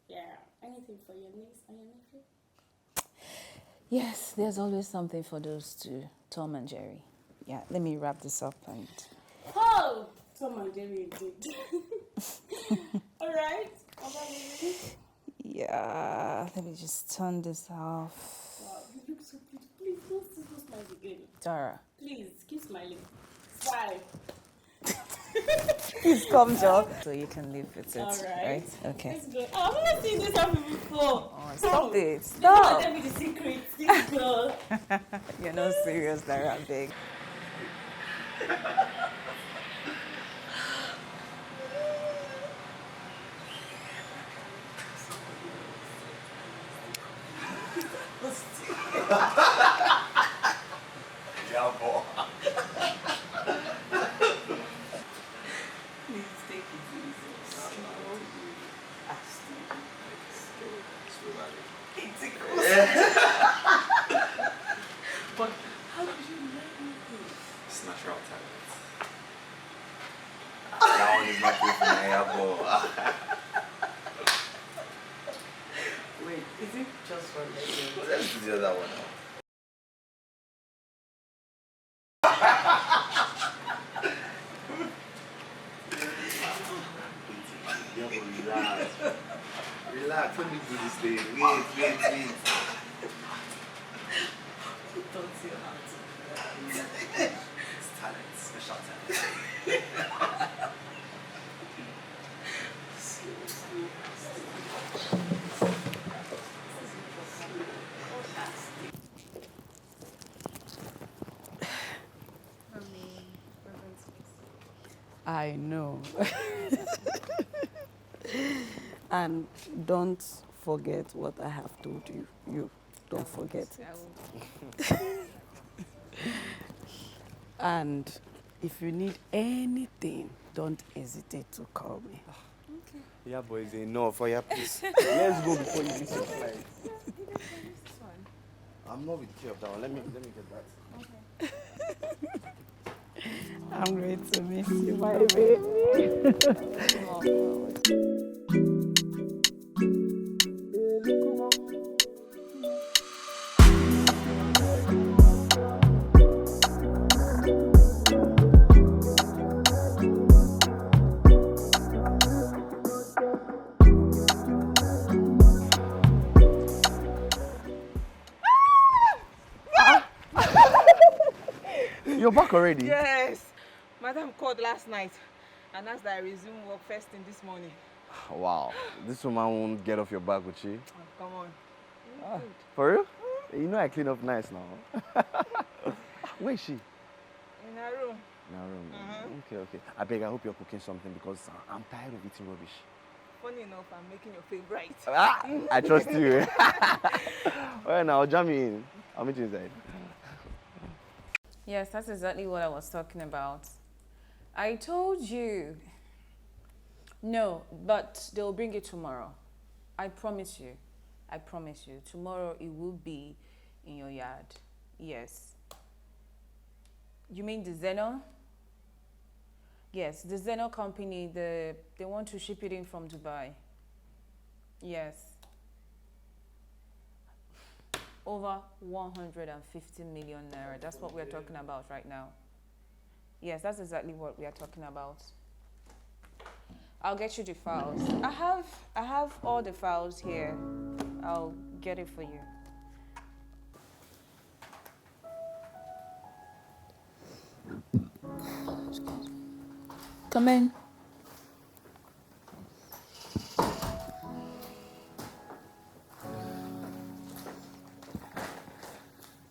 Yeah, anything for your niece and your nephew? Yes, there's always something for those two, Tom and Jerry. Yeah, let me wrap this up and... Oh, Tom and Jerry indeed. All right, about leaving. Yeah, let me just turn this off. Wow, you look so pretty. Please don't smile again. Dara. Please keep smiling. Smile. Please come, Joe. So you can live with it, All right. Okay. Let's go. Oh, I've never seen this happen before. Oh, stop it. Don't Stop. tell me the secret. Let's go. You're not serious, Dara, big. But how did you let me do? It's natural talent. That one is not good for my elbow. Wait, is it just for me? Let's do the other one now. Relax. Relax. Let me do this thing. Wait. Don't see your hands. It's talent. Special talent. I know. And don't forget what I have told you. You don't forget it. And if you need anything, don't hesitate to call me. Yeah, boys, enough for your please. Let's go before you miss your flight. I'm not with the key of that one. Let me get that. I'm great to meet you, my baby. You're back already? Yes. Madam called last night and asked that I resume work first thing this morning. Wow. This woman won't get off your back, will she? Oh, come on. For real? You know I clean up nice now. Where is she? In her room. In her room. Okay. I beg, I hope you're cooking something because I'm tired of eating rubbish. Funny enough, I'm making your favorite. I trust you. Well, now I'll jam you in. I'll meet you inside. Yes, that's exactly what I was talking about. I told you. No, but they'll bring it tomorrow. I promise you. I promise you. Tomorrow it will be in your yard. Yes. You mean the Zeno? Yes, the Zeno company, they want to ship it in from Dubai. Yes. Over 150 million naira. That's what we're talking about right now. Yes, that's exactly what we are talking about. I'll get you the files. I have all the files here. I'll get it for you. Come in.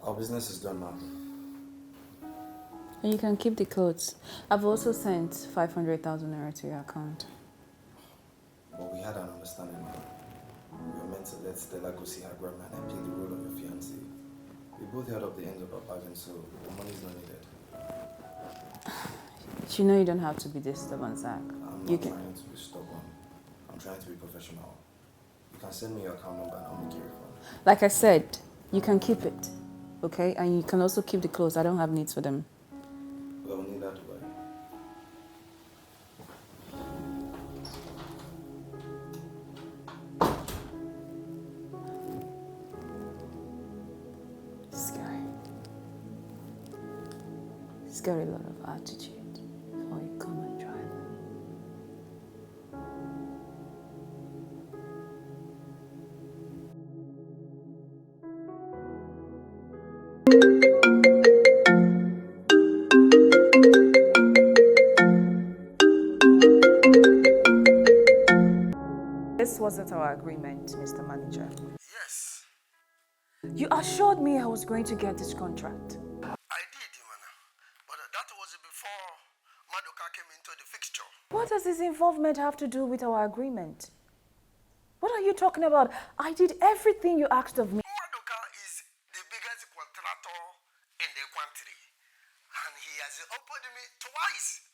Our business is done now. And you can keep the clothes. I've also sent 500,000 naira to your account. But we had an understanding. We were meant to let Stella go see her grandma and play the role of your fiancé. We both held up the ends of our bargain, so the money's not needed. You know you don't have to be this stubborn, Zach. I'm not trying to be stubborn. I'm trying to be professional. You can send me your account number and I'll make you a refund. Like I said, you can keep it, okay? And you can also keep the clothes. I don't have needs for them. Well, we'll need that to buy. Scary. He's got a lot of attitude for a common driver. This wasn't our agreement, Mr. Manager. Yes, You assured me I was going to get this contract. I did, Imana. But that was before Madoka came into the fixture. What does this involvement have to do with our agreement? What are you talking about? I did everything you asked of me. Madoka is the biggest contractor in the country. And he has offered me twice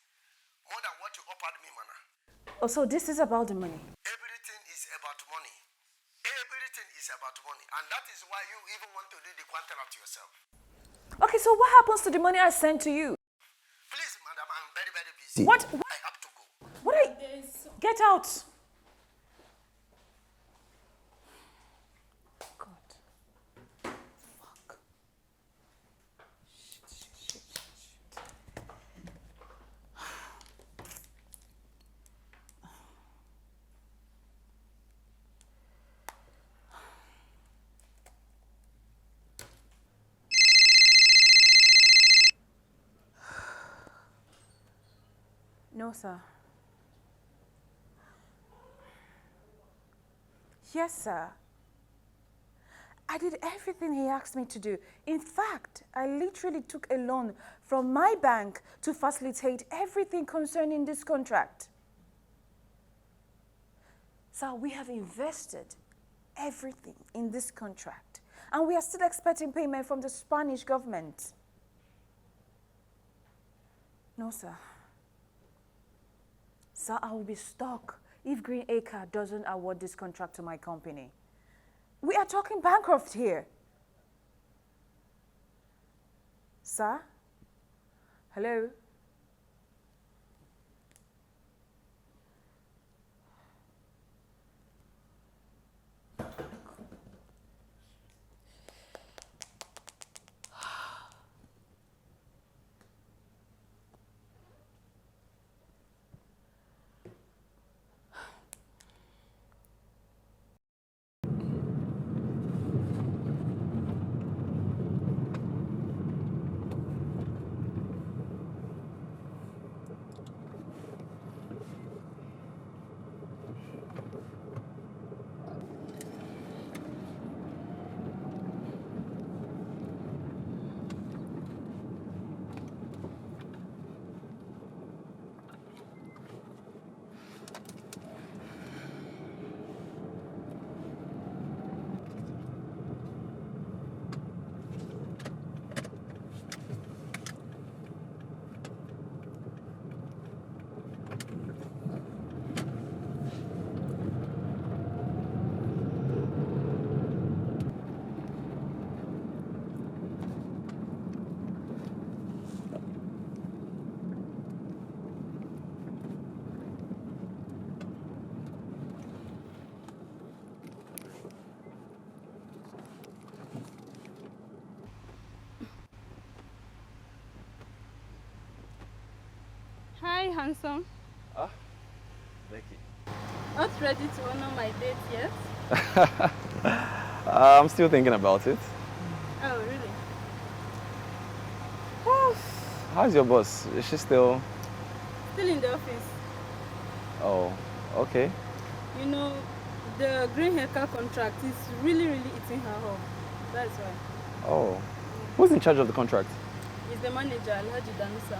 more than what you offered me, Mana. Oh, so this is about the money. Everything is about money. Everything is about money. And that is why you even want to do the contract yourself. Okay, so what happens to the money I sent to you? Please, madam, I'm very, very busy. What? I have to go. What are you? Get out! God. Fuck. Shit. No, sir. Yes, sir. I did everything he asked me to do. In fact, I literally took a loan from my bank to facilitate everything concerning this contract. Sir, we have invested everything in this contract, and we are still expecting payment from the Spanish government. No, sir. Sir, I will be stuck if Green Acre doesn't award this contract to my company. We are talking bankrupt here. Sir? Hello? Hey, handsome. Ah, Becky. Not ready to honor my date yet? I'm still thinking about it. Oh, really? How's your boss? Is she still... Still in the office. Oh, okay. You know, the green haircut contract is really eating her up. That's why. Oh. Who's in charge of the contract? He's the manager, Alhaji Danusa.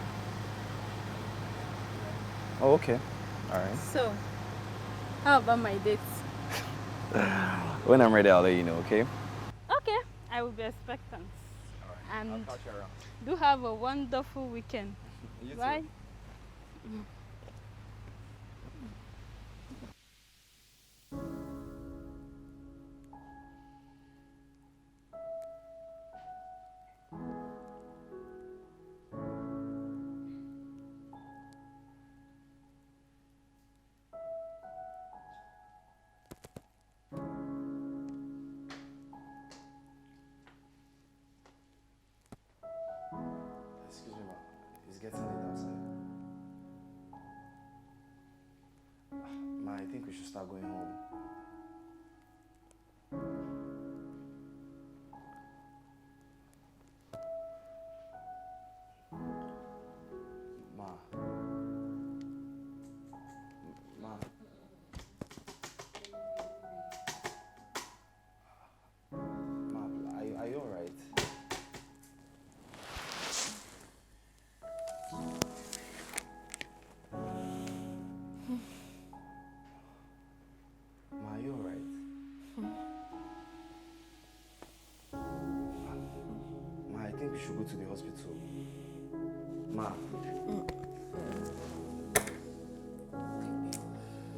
Oh, okay. All right. So, how about my dates? When I'm ready, I'll let you know, okay? Okay, I will be expectant. All right. And I'll catch you around. do have a wonderful weekend. You Bye. too. Excuse me, ma. It's getting late outside. Ma, I think we should start going home. Ma. Ma. Ma, are you alright? Ma, are you alright? Ma, I think we should go to the hospital. Ma.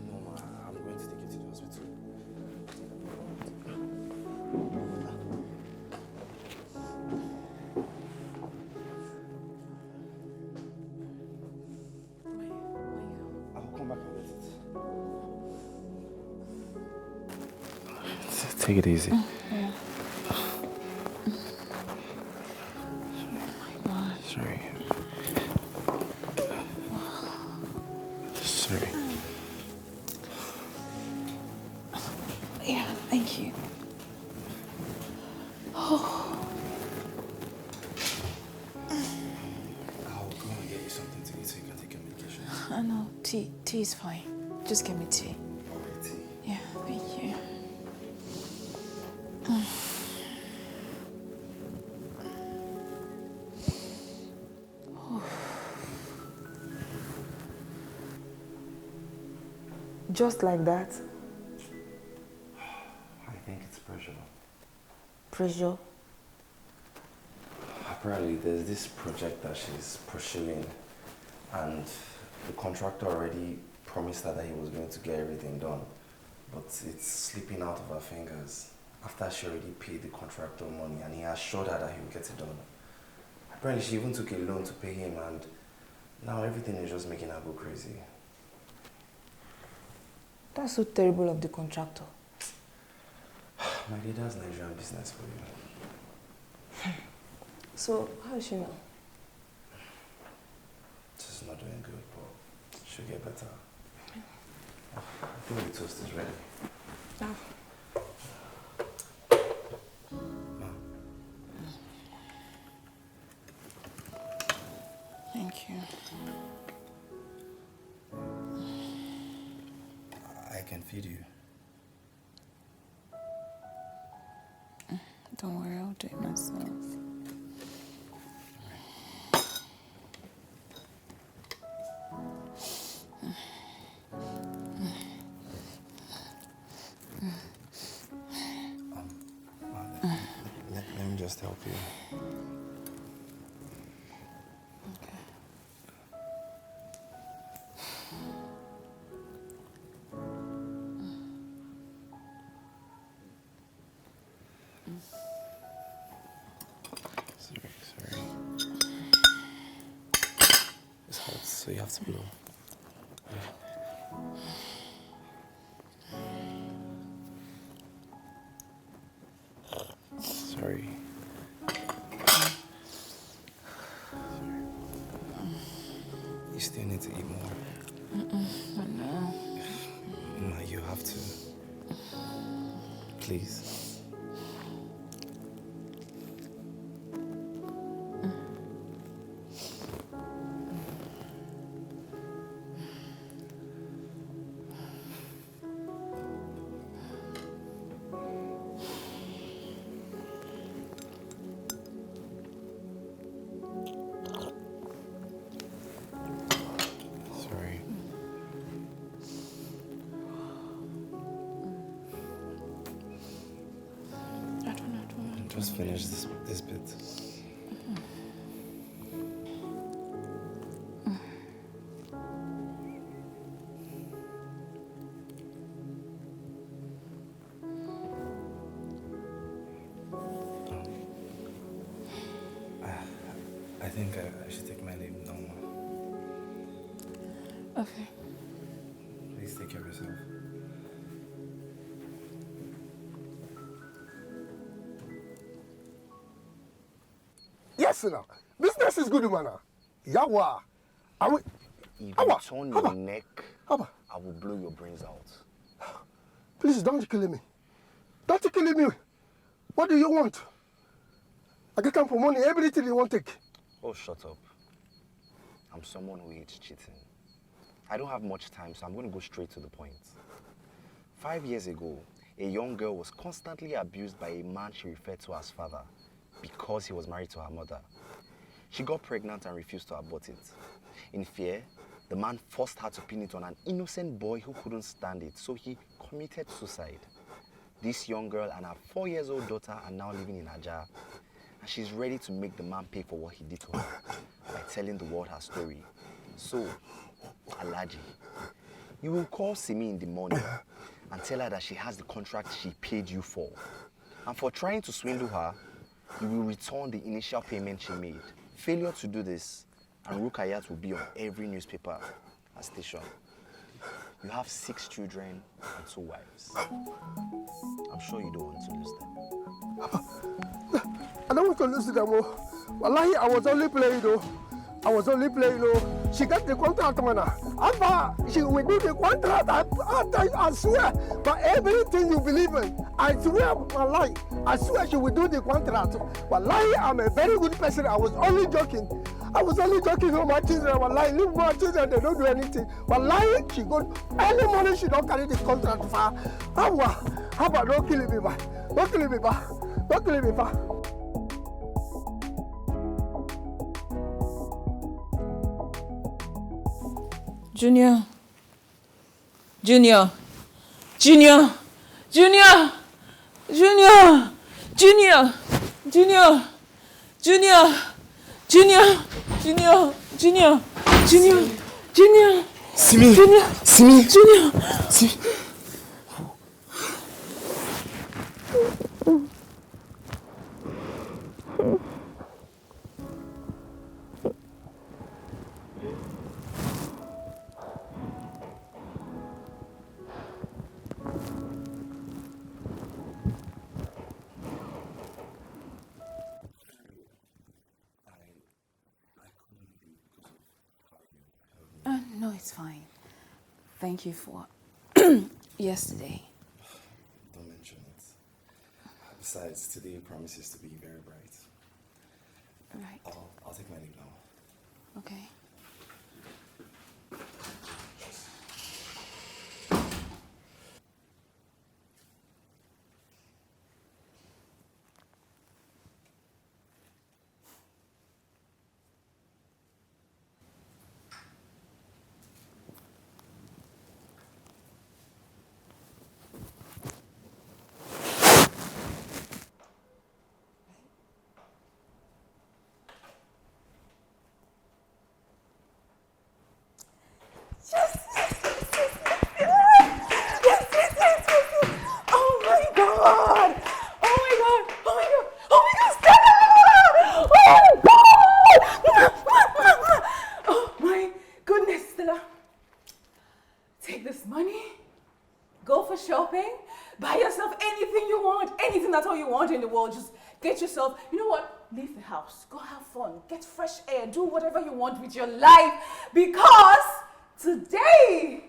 No, ma, I'm going to take you to the hospital. I'll come back and get it. Take it easy. Sorry. Sorry. Yeah, thank you. Oh. I'll go and get you something to eat so you can take your medication. I know, tea is fine. Just give me tea. Alright, tea. Yeah, thank you. Just like that? I think it's pressure. Pressure? Apparently, there's this project that she's pursuing, and the contractor already promised her that he was going to get everything done, but it's slipping out of her fingers after she already paid the contractor money, and he assured her that he would get it done. Apparently, she even took a loan to pay him, and now everything is just making her go crazy. That's so terrible of the contractor. My dear, that's Nigerian business for you. So, how is she now? She's not doing good, but she'll get better. I think the toast is ready. Ah. Thank you. I can feed you. Don't worry, I'll do it myself. Let me just help you. Sorry. It's hot, so you have to blow. Sorry. You still need to eat more. I know. Ma, you have to. Please. Just finish this bit. I think I should take my leave now. Okay. Please take care of yourself. Yes, sir. Business is good, man. Yawa. If you turn your neck, I will blow your brains out. Please don't kill me. Don't kill me. What do you want? I can come for money, everything you want to take. Oh, shut up. I'm someone who hates cheating. I don't have much time, so I'm going to go straight to the point. 5 years ago, a young girl was constantly abused by a man she referred to as father because he was married to her mother. She got pregnant and refused to abort it. In fear, the man forced her to pin it on an innocent boy who couldn't stand it, so he committed suicide. This young girl and her 4-year-old daughter are now living in Aja, and she's ready to make the man pay for what he did to her by telling the world her story. So, Alaji, you will call Simi in the morning and tell her that she has the contract she paid you for. And for trying to swindle her, you will return the initial payment she made. Failure to do this, and Rukayat will be on every newspaper and station. You have 6 children and 2 wives. I'm sure you don't want to lose them. I don't want to lose them. Wallahi, I was only playing though. She got the contract, man. After she will do the contract, I swear, but everything you believe in, I swear, wallahi, I swear she will do the contract. Wallahi, I'm a very good person. I was only joking with my children. Wallahi, leave my children, they don't do anything. Wallahi, she go, early morning, she don't carry the contract for her. How about don't kill me, man. Don't kill me, man. Junior. Simi. No, it's fine. Thank you for yesterday. Don't mention it. Besides, today promises to be very bright. Right. I'll take my leave now. Okay. Shopping, buy yourself anything you want, anything at all you want in the world. Just get yourself, you know what? leave the house, go have fun, get fresh air, do whatever you want with your life, because today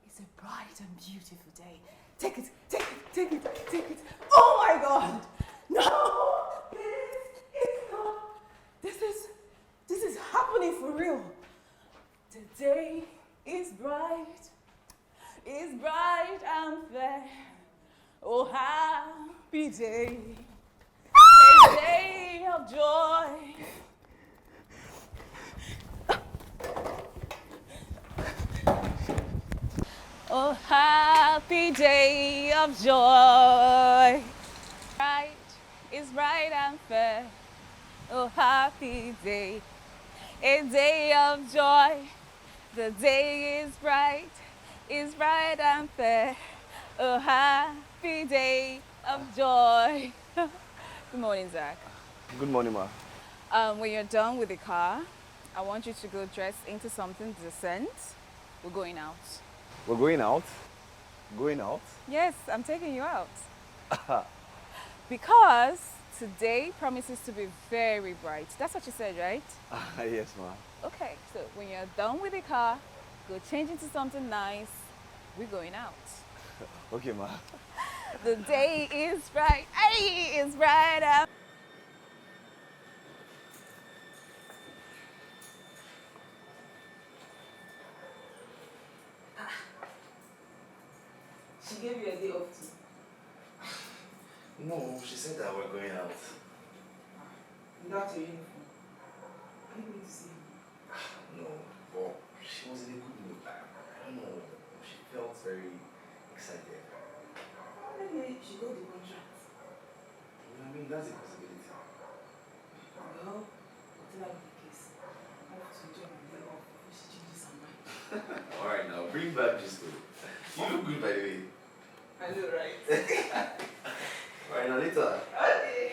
is a bright and beautiful day. Take it, take it, take it, take it. Oh my God! No! It's not. This is happening for real. Today is bright and fair. Oh, happy day, a day of joy. Oh, happy day of joy. Bright is bright and fair. Oh, happy day, a day of joy. The day is bright and fair. Oh, happy day of joy. Good morning, Zach. Good morning, ma. When you're done with the car, I want you to go dress into something decent. We're going out. We're going out? Going out? Yes, I'm taking you out. Because today promises to be very bright. That's what you said, right? Yes, ma. Okay, so when you're done with the car, go change into something nice. We're going out. Okay, ma. The day is bright. Hey, it's bright out. She gave you a day off too. No, she said that we're going out. That's your uniform. Are you going to see me? No, but she was in a good mood. I don't know. She felt very excited. Maybe she got the contract. I mean, that's a possibility. Well, whatever the case, I have to enjoy my day off before she changes her mind. Alright, now bring back this story. You look good, by the way. I know, right? Alright, now later. Okay.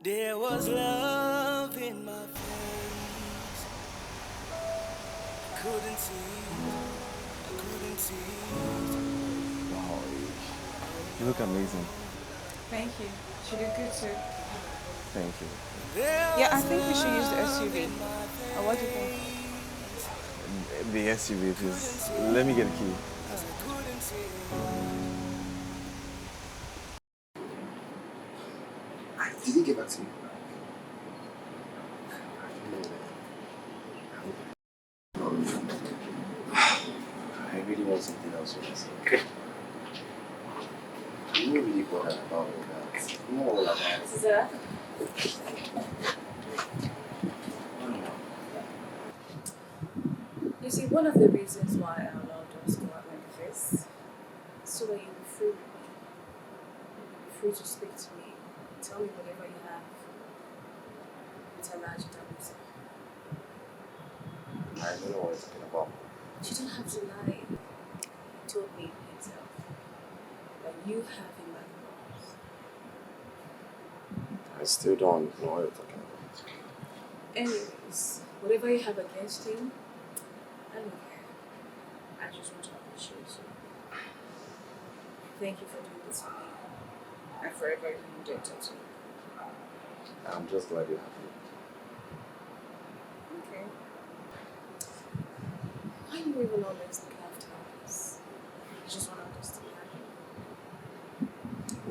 There was love in my face. I couldn't see it. Wow, you look amazing. Thank you. She did good too. Thank you. Yeah, I think we should use the SUV. Or what do you think? The SUV, please. Let me get a key. Did he get back to you? I really want something else with myself. I'm not really bothered about all that. I'm not all about it. Sir? You see, one of the reasons why I allowed us to go out like this, so that you'll be free. Free to speak to me. Tell me whatever you have. It's a large damage. I don't know what you're talking about. You don't have to lie. You told me yourself that you have him by the balls. I still don't know what you're talking about. Anyways, whatever you have against him, I don't care. I just want to appreciate you. Thank you for doing this for me. I'm forever indebted to you. I'm just glad you're happy. Okay. Why do you even always look after us? I just want us to be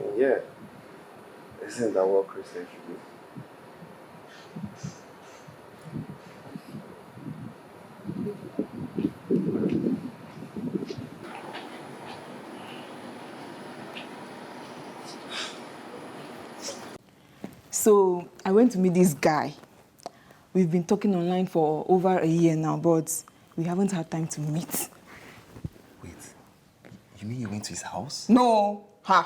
happy. Yeah. Isn't that what Christians should do? So I went to meet this guy. We've been talking online for over a year now, but we haven't had time to meet. Wait, you mean you went to his house? No, Ha!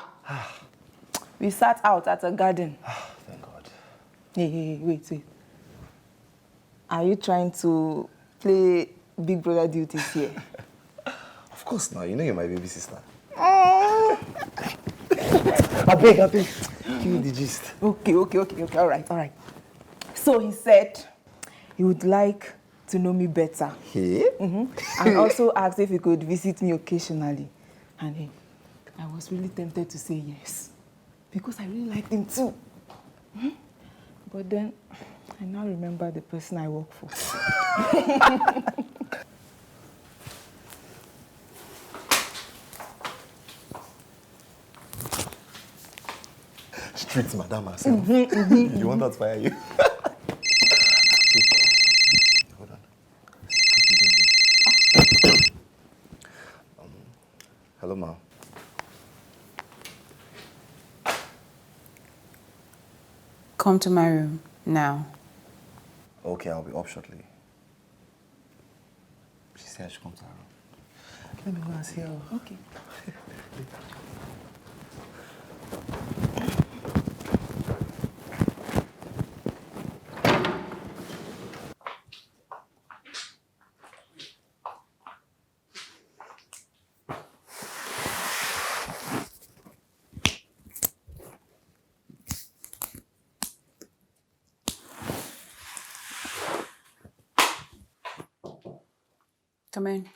We sat out at a garden. Thank God. Hey, wait. Are you trying to play Big Brother duties here? Of course now, you know you're my baby sister. Oh. I beg. Give me the gist. Okay. All right. So he said he would like to know me better. Hey? And also asked if he could visit me occasionally. And I was really tempted to say yes, because I really liked him too. But then I now remember the person I work for. Strict madam herself. You want that to fire you? Hold on. Hello, ma. Come to my room now. Okay, I'll be up shortly. She said I should come to her room. Let me go and see her. Okay. Come in.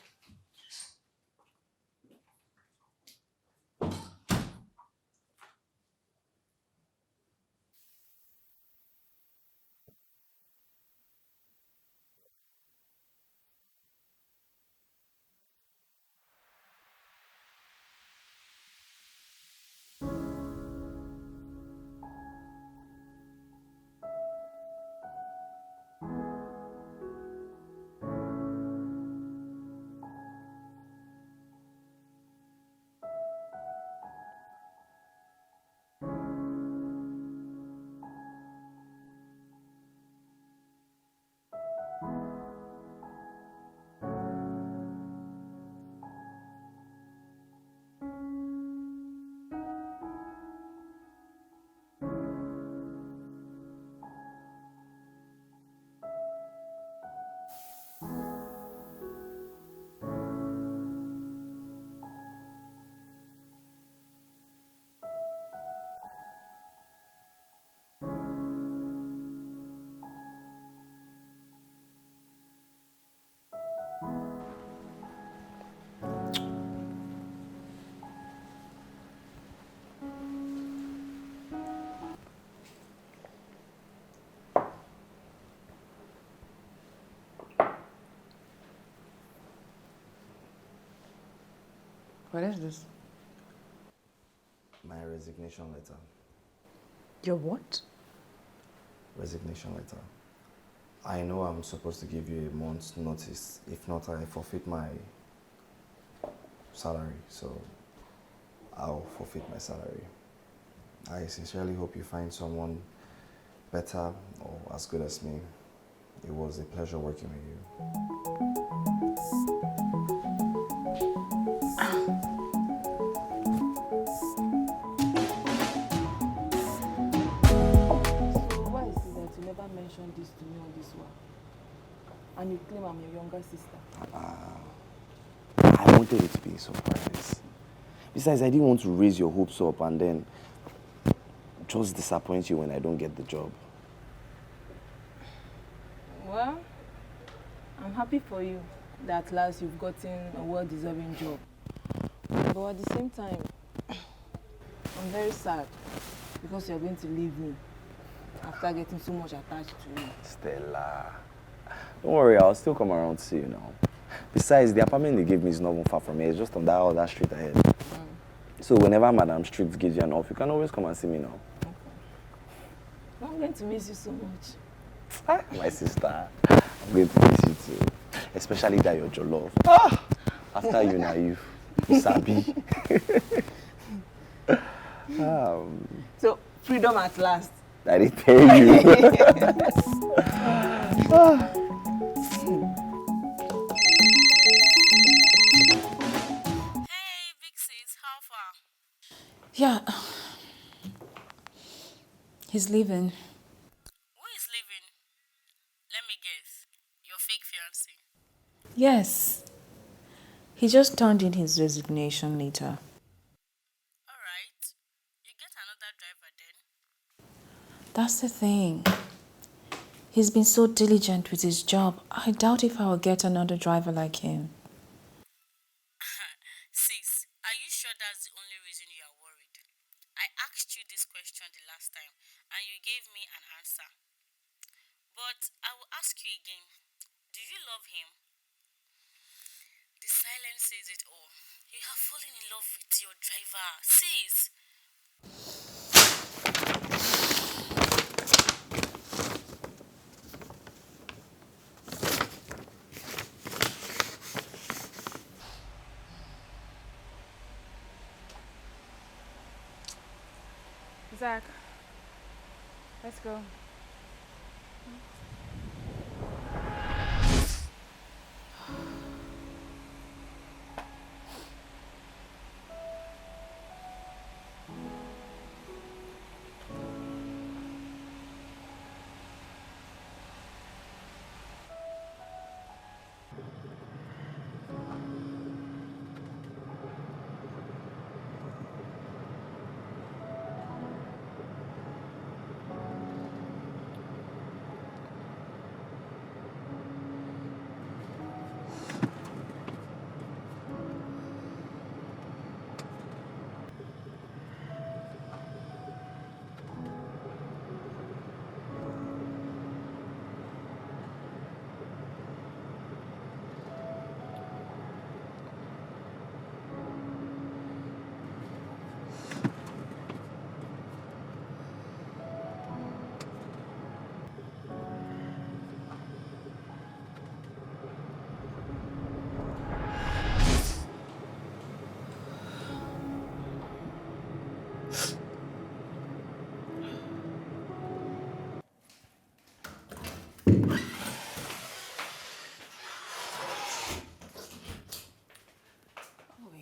What is this? My resignation letter. Your what? Resignation letter. I know I'm supposed to give you a month's notice. If not, I forfeit my salary. So I'll forfeit my salary. I sincerely hope you find someone better or as good as me. It was a pleasure working with you. Mention this to me on this one, and you claim I'm your younger sister. I wanted it to be a surprise. Besides, I didn't want to raise your hopes up and then just disappoint you when I don't get the job. Well, I'm happy for you that at last you've gotten a well-deserving job. But at the same time, I'm very sad because you're going to leave me after getting so much attached to you. Stella, don't worry, I'll still come around to see you now. Besides, the apartment they gave me is not even far from here. It's just on that other street ahead. So whenever Madam Strict gives you an off, you can always come and see me now. Okay. I'm going to miss you so much. My sister, I'm going to miss you too. Especially that you're jollof. After you naive, you sabi. So, freedom at last. I didn't tell you. Hey, big sis, how far? Yeah. He's leaving. Who is leaving? Let me guess. Your fake fiancé. Yes. He just turned in his resignation letter. Alright. You get another driver then? That's the thing. He's been so diligent with his job. I doubt if I will get another driver like him. Sis, are you sure that's the only reason you are worried? I asked you this question the last time and you gave me an answer. But I will ask you again. Do you love him? The silence says it all. You have fallen in love with your driver. Sis! Zach, let's go.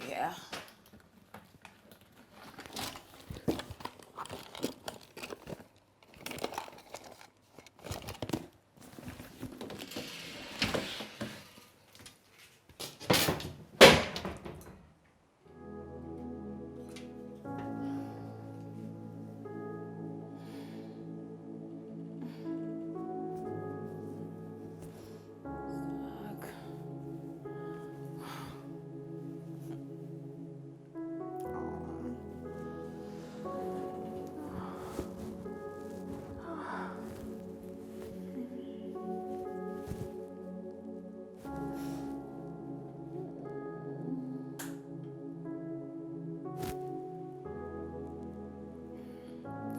Yeah.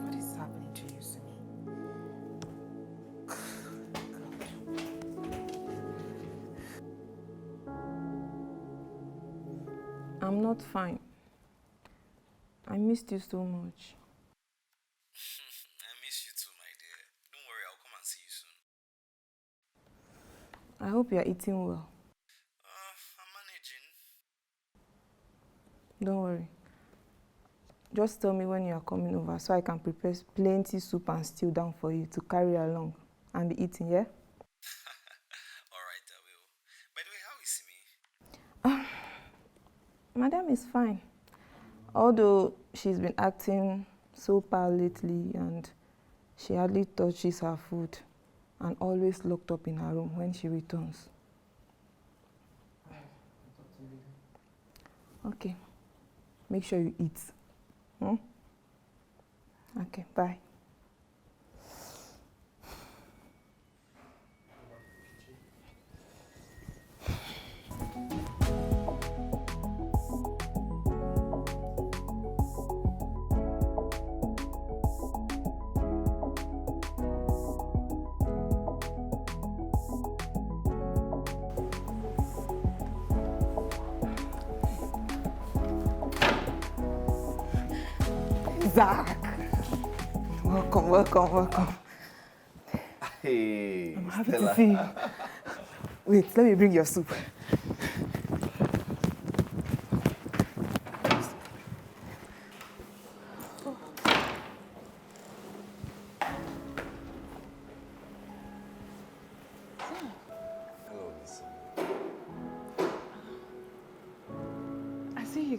What is happening to you, Simi? I'm not fine. I missed you so much. I miss you too, my dear. Don't worry, I'll come and see you soon. I hope you're eating well. I'm managing. Don't worry. Just tell me when you are coming over so I can prepare plenty soup and stew down for you to carry along and be eating, yeah? Alright, I will. By the way, how is Simi? Madam is fine. Although she's been acting so pale lately and she hardly touches her food and always locked up in her room when she returns. Okay. Make sure you eat. Okay, bye. Zach! Welcome, welcome, welcome. Hey, I'm happy to see you. Wait, let me bring your soup.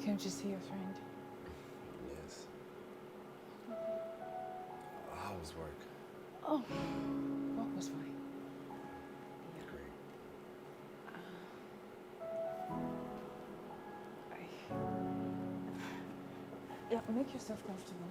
came to see your friend. Yes. How was work? Oh, work was fine. Great. Yeah, make yourself comfortable.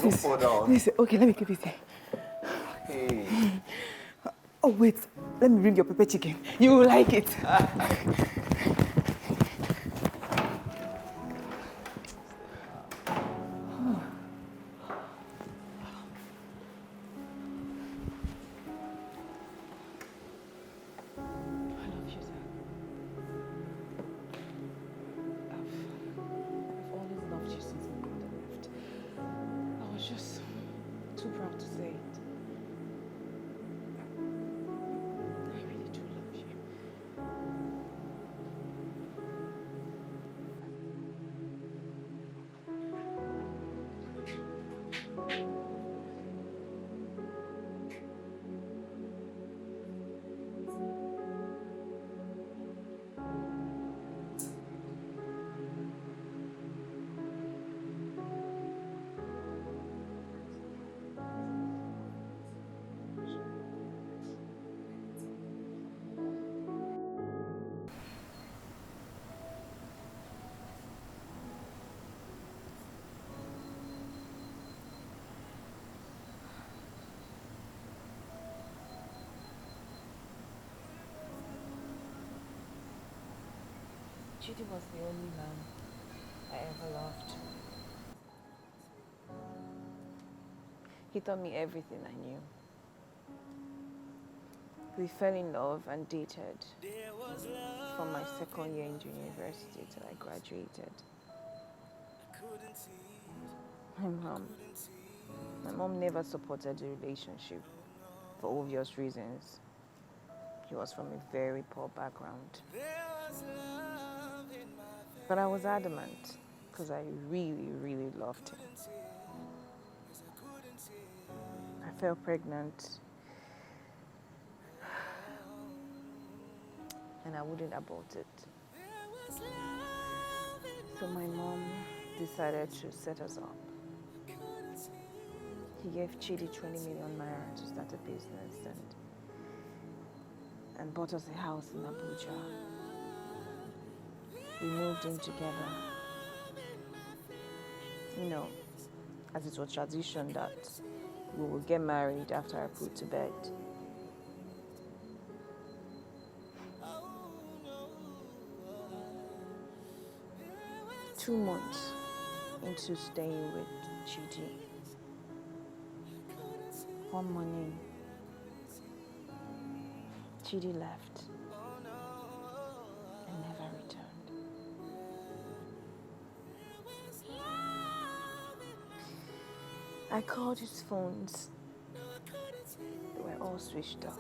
Don't fall down. Listen, okay, let me keep it here. Hey. Oh, wait, let me bring your pepper chicken. You will like it. Chidi was the only man I ever loved. He taught me everything I knew. We fell in love and dated from my second year in university till I graduated. My mom never supported the relationship for obvious reasons. He was from a very poor background. But I was adamant because I really, really loved him. I fell pregnant and I wouldn't abort it. So my mom decided to set us up. He gave Chidi 20 million naira to start a business and bought us a house in Abuja. We moved in together. You know, as it was tradition that we would get married after I put to bed. Two months into staying with Chidi, one morning, Chidi left and never returned. I called his phones. They were all switched off.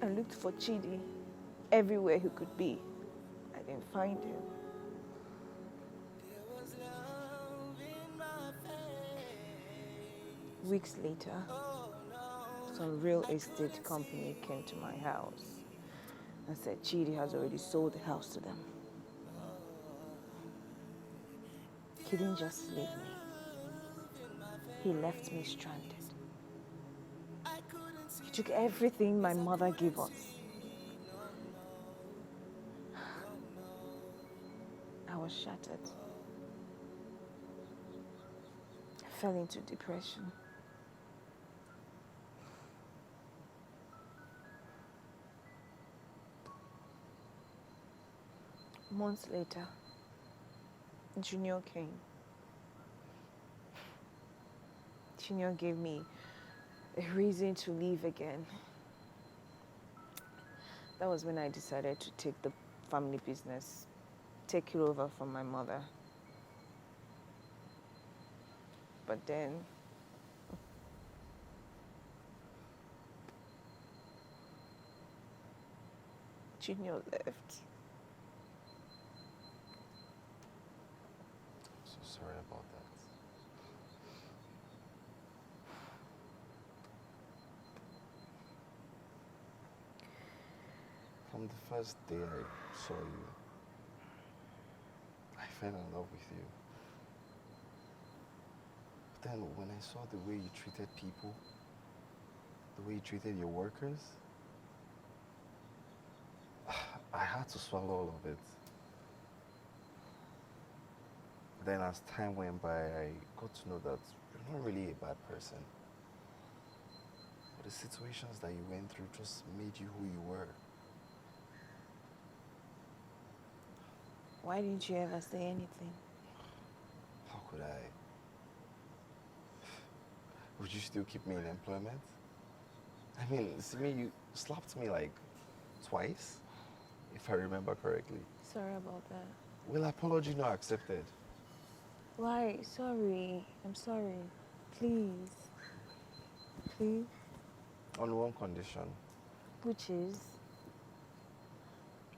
I looked for Chidi everywhere he could be. I didn't find him. Weeks later, some real estate company came to my house and said Chidi has already sold the house to them. He didn't just leave me. He left me stranded. He took everything my mother gave us. I was shattered. I fell into depression. Months later, Junior came. Junior gave me a reason to leave again. That was when I decided to take the family business, take it over from my mother. But then, Junior left. sorry about that. From the first day I saw you, I fell in love with you. But then when I saw the way you treated people, the way you treated your workers, I had to swallow all of it. Then as time went by, I got to know that you're not really a bad person. But the situations that you went through just made you who you were. Why didn't you ever say anything? How could I? Would you still keep me in employment? I mean, see me, you slapped me like twice, if I remember correctly. Sorry about that. Well, apology not accepted. Why? Sorry. I'm sorry. Please. Please. On one condition. Which is?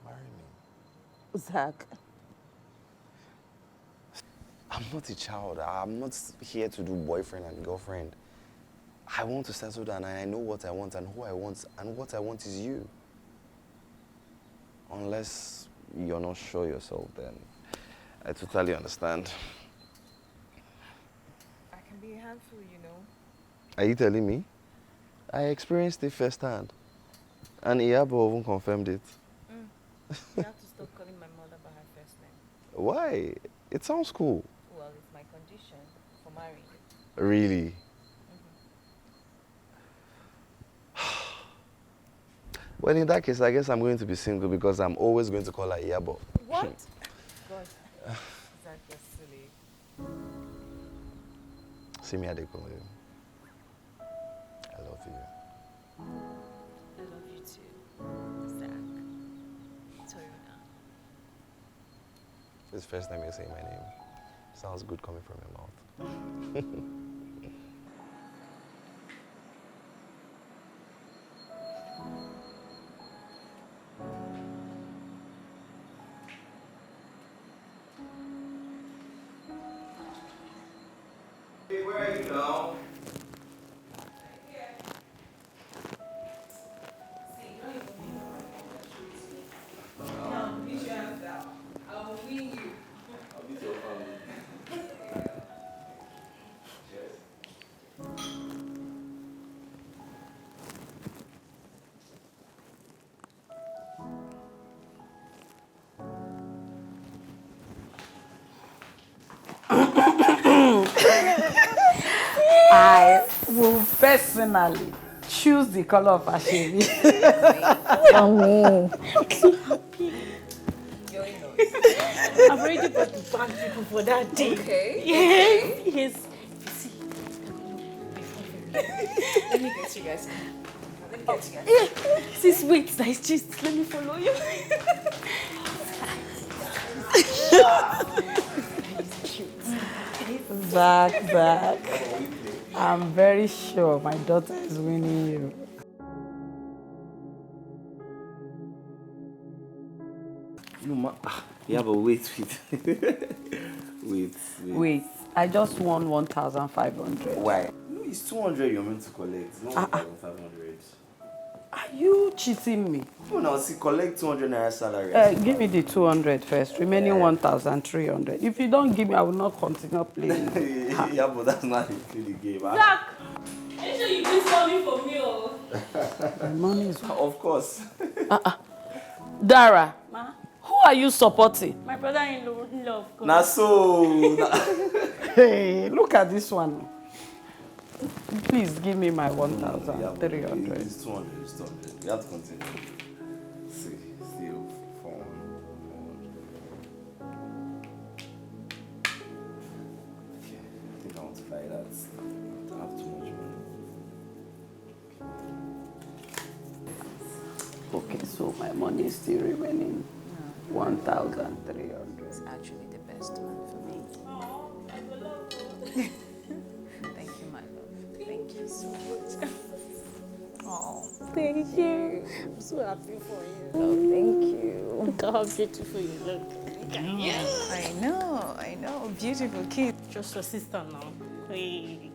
Marry me. Zach. I'm not a child. I'm not here to do boyfriend and girlfriend. I want to settle down and I know what I want and who I want, and what I want is you. Unless you're not sure yourself, then I totally understand. I can be a handful, you know. Are you telling me? I experienced it firsthand. And Iyabo even confirmed it. You have to stop calling my mother by her first name. Why? It sounds cool. Well, it's my condition for marrying you. Really? Well, in that case, I guess I'm going to be single because I'm always going to call her Iyabo. What? God, Zach, you're silly. See me, Adekunle. I love you. I love you too, Zach. Toyota. It's the first time you're saying my name. Sounds good coming from your mouth. Hey, where are you now? I will personally choose the color of Asheri. Mommy. I'm so happy. I've already got the bag people for that day. Okay. Yes. Yes. See, Let me get you guys. Let me get you guys. Sis, wait, nice just let me follow you. Back. I'm very sure my daughter is winning you. No, yeah, but wait. Wait, I just won 1,500. Why? No, it's 200 you're meant to collect, not 1,500. Are you cheating me? No, now see, collect 200 naira salary. Give me the 200 first, remaining 1,300. If you don't give me, I will not continue playing. Yeah, but that's not the game. Zach, make sure you do something for me, oh. My money is... Of course. Dara, Ma? who are you supporting? My brother-in-law, of course. Now so... Hey, look at this one. Please give me my 1,300. It's 200, it's 200. You have to continue. See, still 400. Okay, I think I want to buy that. I don't have too much money. Okay, so my money is still remaining 1,300. It's actually the best one for me. Oh, I will love you. Thank you, my love. Thank you so much. Oh, Thank you. I'm so happy for you. oh, thank you. Look how beautiful you look. I know. beautiful kid. Just your sister now. Hey.